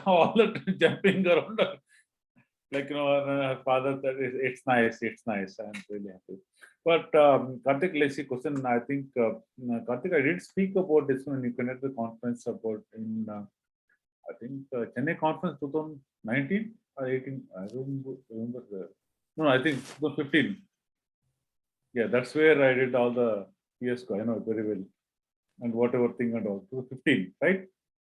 all the time jumping around, like her father. It's nice. I'm really happy. But Karthik, let's see question. I think Karthik, I did speak about this when you connected the conference about in I think Chennai conference 2019 or 18. I don't remember no, I think 2015. Yeah, that's where I did all the PSCO. I know very well, and whatever thing and all. 2015, right,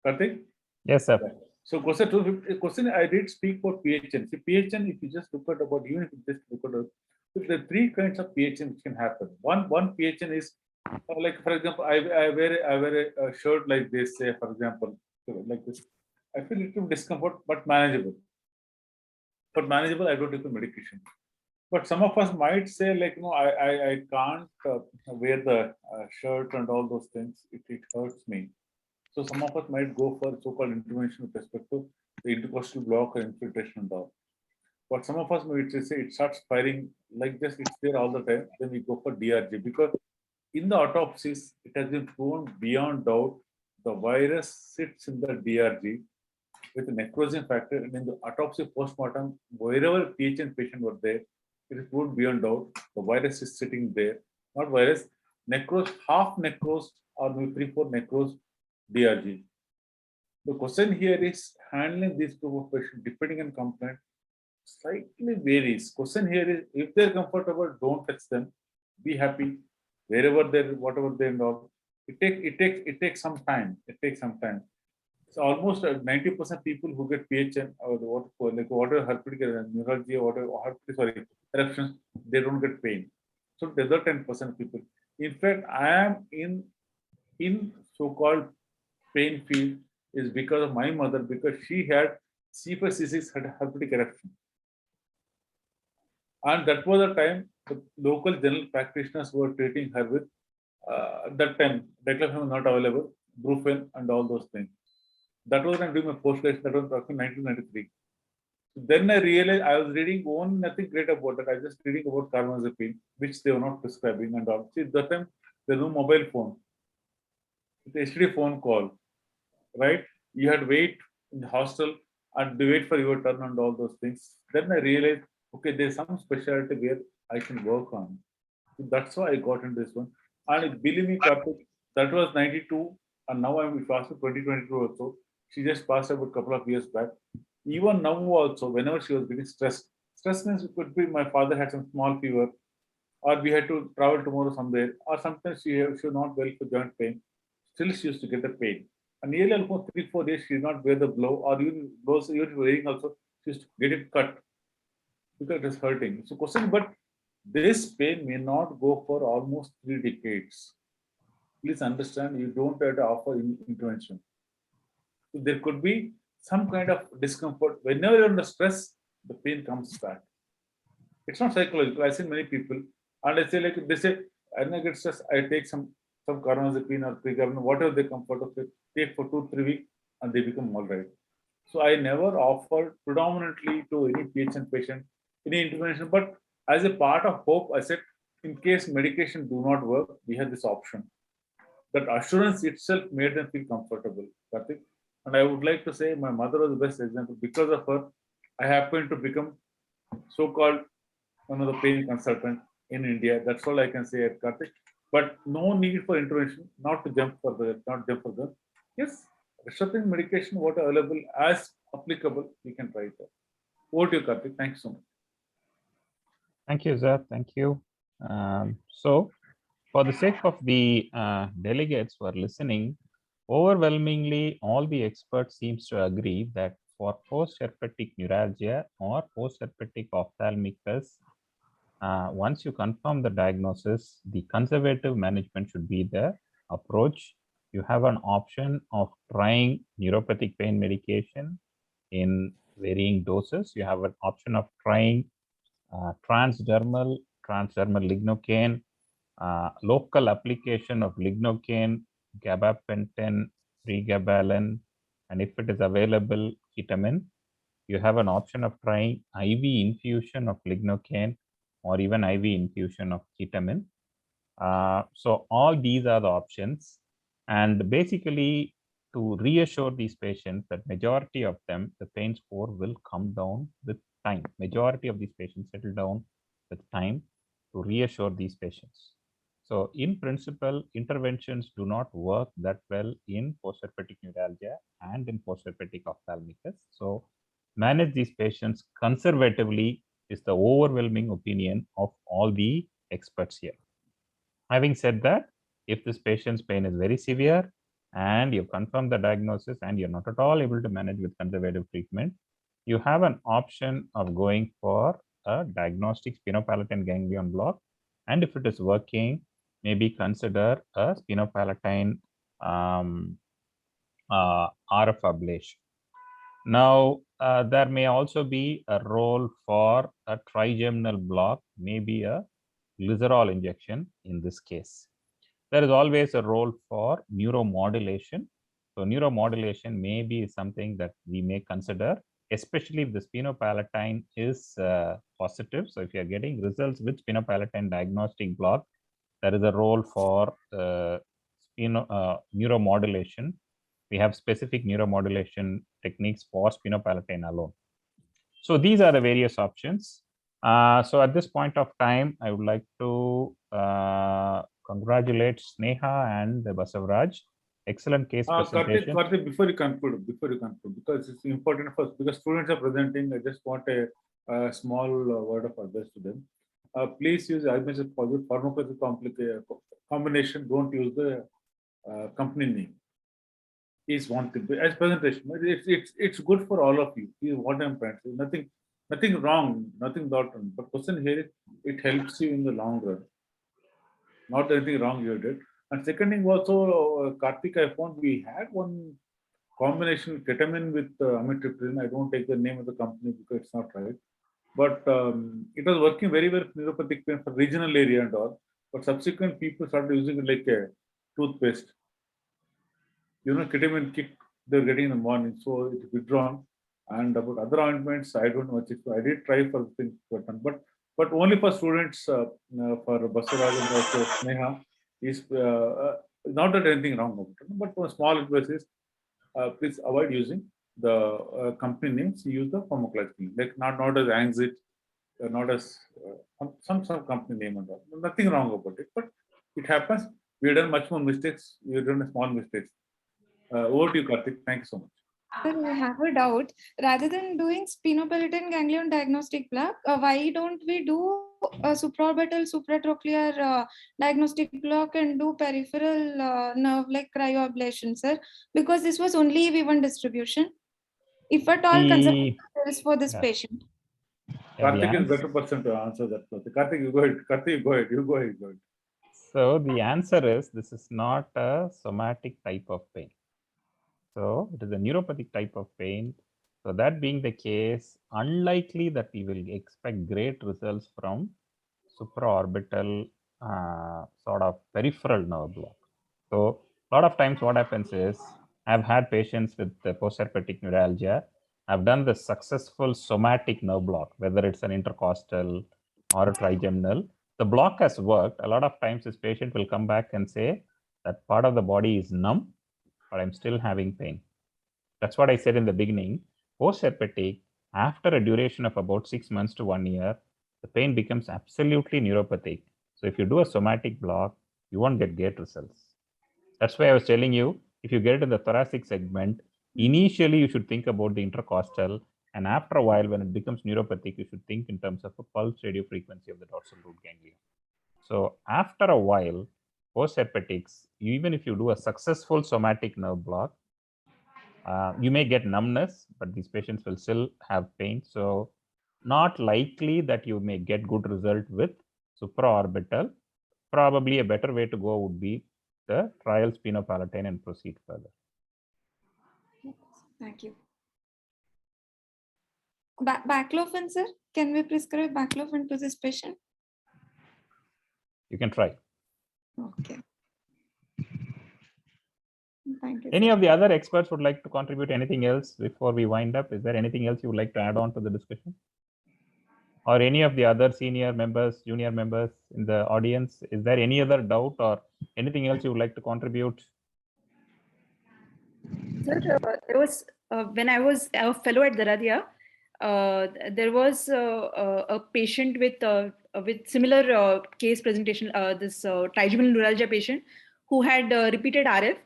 Karthik? Yes, sir. Yeah. So question I did speak about PHN. See, PHN, if you just look at about, even if you just look at there are three kinds of PHN which can happen. One PHN is like, for example, I wear a shirt like this, say, for example, like this. I feel a little discomfort, but manageable. I don't take the medication. But some of us might say, like, I can't wear the shirt and all those things. It hurts me. So some of us might go for so-called intervention with respect to the intercostal block or infiltration and all. But some of us might say it starts firing like this, it's there all the time. Then we go for DRG, because in the autopsies, it has been proven beyond doubt the virus sits in the DRG with a necrosis factor, and in the autopsy postmortem, wherever PHN patient were there, it is proven beyond doubt the virus is sitting there. Not virus, necrosed, half necrosed, or maybe 3/4 necrosed DRG. The question here is handling these group of patients depending on complaint slightly varies. Question here is, if they're comfortable, don't touch them. Be happy wherever they're, whatever they involve. It takes some time. So almost 90% people who get PHN or whatever herpetic neuralgia, whatever eruptions, they don't get pain. So the other 10% people. In fact, I am in so-called pain field is because of my mother, because she had C5, C6 had herpetic eruption. And that was the time the local general practitioners were treating her with That time, diclofenac was not available, brufen and all those things. That was when I doing my post-graduation, that was in 1993. Then I realized I was reading nothing great about that. I was just reading about carbamazepine, which they were not prescribing and all. See, that time there's no mobile phone. It's a STD phone call, right? You had to wait in the hostel and they wait for your turn and all those things. Then I realized, okay, there's some specialty where I can work on. So that's why I got into this one. And believe me, Karthik, that was 92, and now I'm fast 2022 also. She just passed away a couple of years back. Even now also, whenever she was getting stressed, stress means it could be my father had some small fever, or we had to travel tomorrow somewhere, or sometimes she was not well for joint pain. Still, she used to get the pain. And nearly almost 3-4 days, she did not bear the blow, or even blows, even wearing also, she used to get it cut because it is hurting. So, question, but this pain may not go for almost 3 decades. Please understand, you don't have to offer intervention. So there could be some kind of discomfort. Whenever you're under stress, the pain comes back. It's not psychological. I've seen many people, and I say like they say, when I get stressed, I take some carbamazepine or Trigeminal, whatever they comfort of it, take for 2-3 weeks, and they become all right. So I never offered predominantly to any PHN patient any intervention, but as a part of hope, I said, in case medication do not work, we have this option. That assurance itself made them feel comfortable, Karthik. And I would like to say my mother was the best example. Because of her, I happened to become so-called one of the pain consultant in India. That's all I can say at Karthik. But no need for intervention, not to jump for the, not jump for the. Yes, restricting medication, what are available as applicable, we can try it. Over to you, Karthik. Thank you so much. Thank you, Zed. Thank you. So, for the sake of the delegates who are listening, overwhelmingly, all the experts seems to agree that for post-herpetic neuralgia or post-herpetic ophthalmicus, once you confirm the diagnosis, the conservative management should be the approach. You have an option of trying neuropathic pain medication in varying doses. You have an option of trying transdermal lignocaine, local application of lignocaine, gabapentin, pregabalin, and if it is available, ketamine. You have an option of trying IV infusion of lignocaine or even IV infusion of ketamine. So all these are the options. And basically, to reassure these patients that majority of them, the pain score will come down with time. Majority of these patients settle down with time to reassure these patients. So in principle, interventions do not work that well in post-herpetic neuralgia and in post-herpetic ophthalmicus. So manage these patients conservatively is the overwhelming opinion of all the experts here. Having said that, if this patient's pain is very severe and you've confirmed the diagnosis and you're not at all able to manage with conservative treatment, you have an option of going for a diagnostic sphenopalatine ganglion block. And if it is working, maybe consider a sphenopalatine RF ablation. Now, there may also be a role for a trigeminal block, maybe a glycerol injection in this case. There is always a role for neuromodulation. So neuromodulation may be something that we may consider, especially if the sphenopalatine is positive. So if you are getting results with sphenopalatine diagnostic block, there is a role for neuromodulation. We have specific neuromodulation techniques for sphenopalatine alone. So these are the various options. So at this point of time, I would like to congratulate Sneha and Basavaraj. Excellent case presentation. Karthik, before you conclude, because it's important for us, because students are presenting, I just want a small word of advice to them. Please use IMS pharmacology combination. Don't use the company name. Is one thing as presentation. It's good for all of you. Is what I'm trying to say. Nothing wrong, nothing wrong. But question here is it helps you in the long run. Not anything wrong you did. And second thing also, Karthik, I found we had one combination ketamine with amitriptyline. I don't take the name of the company because it's not right. But it was working very well for neuropathic pain for regional area and all. but subsequent people started using it like a toothpaste. Ketamine kick they're getting in the morning, so it's withdrawn. And about other ointments, I don't know much. I did try for things, but only for students, for Basavaraj and also Sneha, is not that anything wrong about it, but for small advice is please avoid using the company names. Use the pharmacological, like not as Angsit, not as some company name and all. Nothing wrong about it, but it happens. We've done much more mistakes. We've done small mistakes. Over to you, Karthik. Thank you so much. Sir, I have a doubt. Rather than doing sphenopalatine ganglion diagnostic block, why don't we do a supraorbital supratrochlear diagnostic block and do peripheral nerve like cryoablation, sir? Because this was only V1 distribution. If at all conservative is for this patient. Karthik is better person to answer that. Karthik, you go ahead. Karthik, go ahead. You go ahead. So the answer is this is not a somatic type of pain. So it is a neuropathic type of pain. So that being the case, unlikely that we will expect great results from supraorbital sort of peripheral nerve block. So a lot of times what happens is I've had patients with postherpetic neuralgia. I've done the successful somatic nerve block, whether it's an intercostal or a trigeminal. The block has worked. A lot of times this patient will come back and say that part of the body is numb, but I'm still having pain. That's what I said in the beginning. Postherpetic, after a duration of about 6 months to 1 year, the pain becomes absolutely neuropathic. So if you do a somatic block, you won't get great results. That's why I was telling you, if you get in the thoracic segment, initially you should think about the intercostal, and after a while, when it becomes neuropathic, you should think in terms of a pulse radio frequency of the dorsal root ganglion. So after a while, postherpetics, even if you do a successful somatic nerve block, you may get numbness, but these patients will still have pain. So not likely that you may get good result with supraorbital. Probably a better way to go would be the trial sphenopalatine and proceed further. Thank you. Baclofen, sir? Can we prescribe baclofen to this patient? You can try. Okay. Thank you. Any of the other experts would like to contribute anything else before we wind up? Is there anything else you would like to add on to the discussion? Or any of the other senior members, junior members in the audience? Is there any other doubt or anything else you would like to contribute? Sir, there was, when I was a fellow at Daradia, there was a patient with similar case presentation, this trigeminal neuralgia patient who had repeated RF.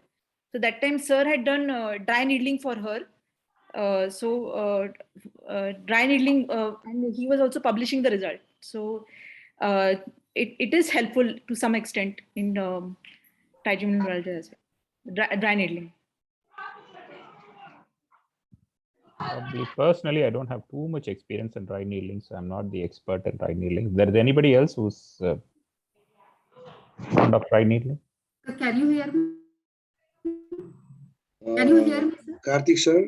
So that time, sir had done dry needling for her. Dry needling, and he was also publishing the result. So it is helpful to some extent in trigeminal neuralgia as well. Dry needling. Personally, I don't have too much experience in dry needling, so I'm not the expert in dry needling. Is there anybody else who's fond of dry needling? Can you hear me? Can you hear me, sir? Karthik, sir?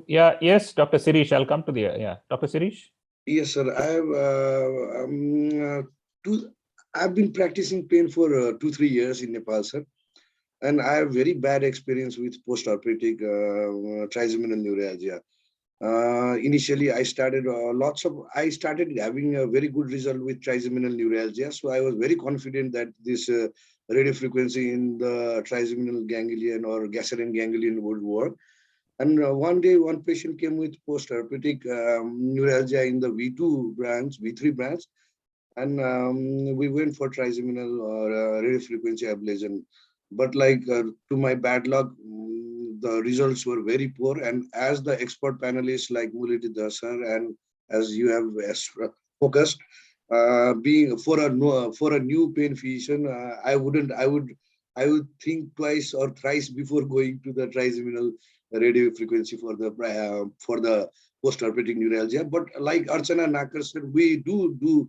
Yes, Dr. Sirish, I'll come to the, Dr. Sirish? Yes, sir. I've been practicing pain for 2-3 years in Nepal, sir. And I have very bad experience with postoperative trigeminal neuralgia. Initially, I started having a very good result with trigeminal neuralgia. So I was very confident that this radio frequency in the trigeminal ganglion or gasserine ganglion would work. And one day, one patient came with postherpetic neuralgia in the V3 branch, and we went for trigeminal or radio frequency ablation. But to my bad luck, the results were very poor. And as the expert panelists like Muliti Dasar and as you have focused, being for a new pain physician, I would think twice or thrice before going to the trigeminal radio frequency for the postherpetic neuralgia. But like Archana Nakar said, we do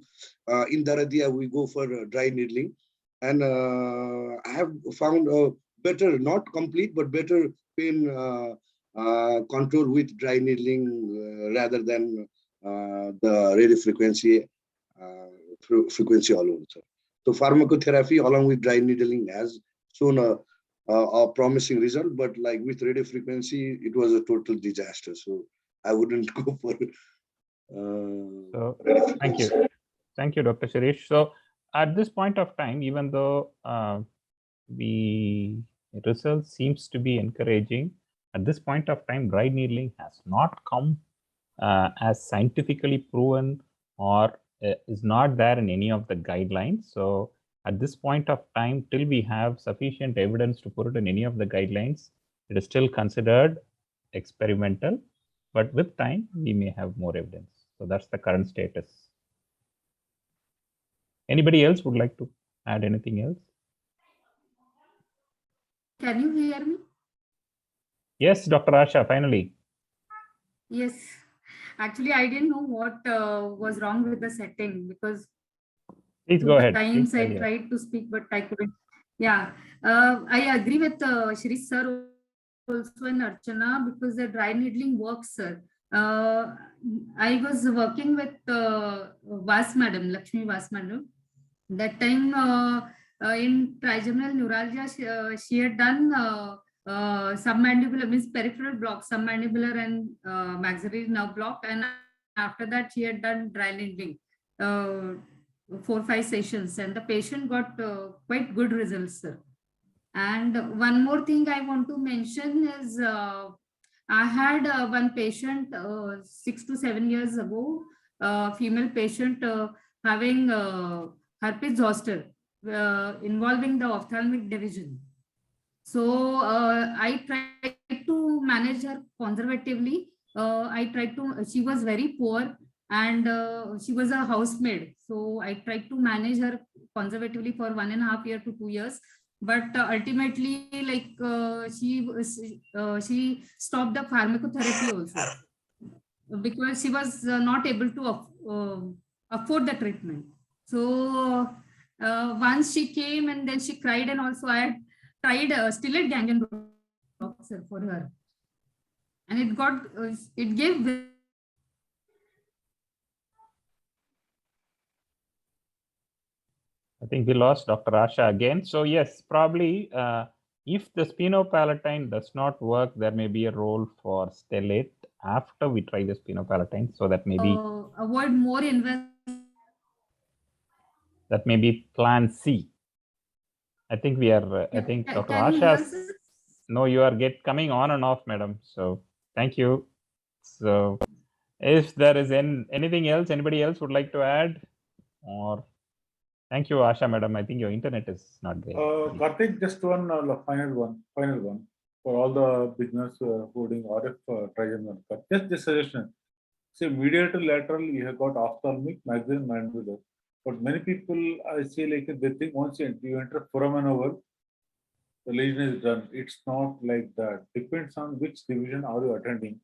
in Daradia, we go for dry needling. And I have found a better, not complete, but better pain control with dry needling rather than the radio frequency frequency alone, sir. So pharmacotherapy along with dry needling has shown a promising result, but like with radio frequency, it was a total disaster. So I wouldn't go for So radio thank frequency. you. Thank you, Dr. Shirish. So at this point of time, even though the result seems to be encouraging, at this point of time, dry needling has not come as scientifically proven or is not there in any of the guidelines. So at this point of time, till we have sufficient evidence to put it in any of the guidelines, it is still considered experimental, but with time, we may have more evidence. So that's the current status. Anybody else would like to add anything else? Can you hear me? Yes, Dr. Asha, finally. Yes. Actually, I didn't know what was wrong with the setting because Please go ahead. times Please I tell you. tried to speak, but I couldn't. Yeah, I agree with Shri sir also and Archana because the dry needling works, sir. I was working with Vas madam, Lakshmi Vas madam. That time in trigeminal neuralgia, she had done submandibular, means peripheral block, submandibular and maxillary nerve block, and after that she had done dry needling, 4-5 sessions, and the patient got quite good results, sir. And one more thing I want to mention is I had one patient 6 to 7 years ago, female patient having herpes zoster involving the ophthalmic division. So I tried to manage her conservatively. She was very poor and she was a housemaid. So I tried to manage her conservatively for 1.5 years to 2 years. But ultimately, like she stopped the pharmacotherapy also because she was not able to afford the treatment. So once she came and then she cried, and also I had tried stellate ganglion blocker for her, and it gave. I think we lost Dr. Asha again. So yes, probably if the spinopalatine does not work, there may be a role for stellate after we try the spinopalatine. So that may be Avoid more investment. that may be plan C. I think we are. I think Dr. Asha. No, you are coming on and off, madam. So thank you. So if there is anything else, anybody else would like to add, or thank you, Asha, madam. I think your internet is not great. Karthik, just one final one for all the beginners holding RF trigeminal. Just this suggestion. See, medial to lateral, you have got ophthalmic, maxillary, mandibular. But many people, I see, like they think once you enter foramen oval, the lesion is done. It's not like that. Depends on which division are you attending,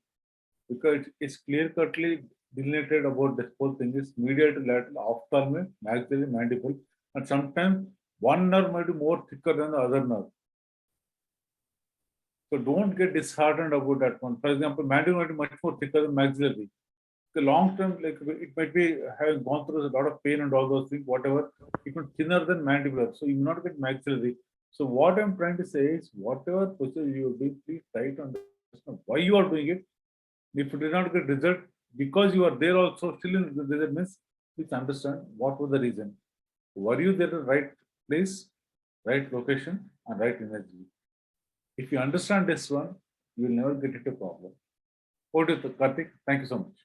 because it's clear-cutly delineated about this whole thing is medial to lateral, ophthalmic, maxillary, mandible, and sometimes one nerve might be more thicker than the other nerve. So don't get disheartened about that one. For example, mandible might be much more thicker than maxillary. The long term, like it might be having gone through a lot of pain and all those things, whatever, it will thinner than mandibular. So you will not get maxillary. So what I'm trying to say is, whatever procedure you are doing, please try to understand why you are doing it. If you did not get result because you are there also still in the result means, please understand what was the reason. Were you there at the right place, right location, and right energy? If you understand this one, you will never get into a problem. Over to Karthik. Thank you so much.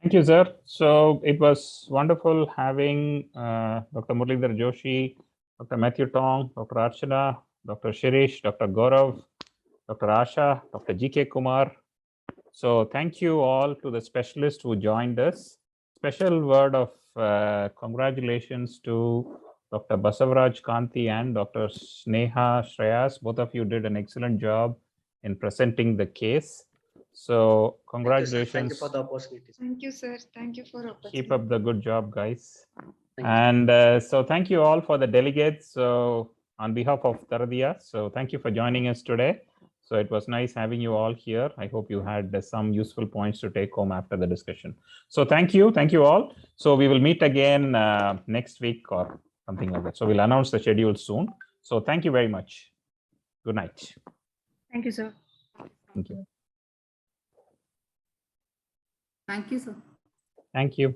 Thank you, sir. So it was wonderful having Dr. Muralidhar Joshi, Dr. Matthew Tong, Dr. Archana, Dr. Shirish, Dr. Gaurav, Dr. Asha, Dr. G.K. Kumar. So thank you all to the specialists who joined us. Special word of congratulations to Dr. Basavaraj Kanti and Dr. Sneha Shreyas. Both of you did an excellent job in presenting the case. So congratulations. Thank you for the opportunity. Thank you, sir. Thank you for opportunity. Keep up the good job, guys. Thank And so thank you all for the delegates. So on behalf of Daradia, so thank you for joining us today. So it was nice having you all here. I hope you had some useful points to take home after the discussion. So thank you all. So we will meet again next week or something like that. So we'll announce the schedule soon. So thank you very much. Good night. Thank you, sir. Thank you. Thank you, sir. Thank you.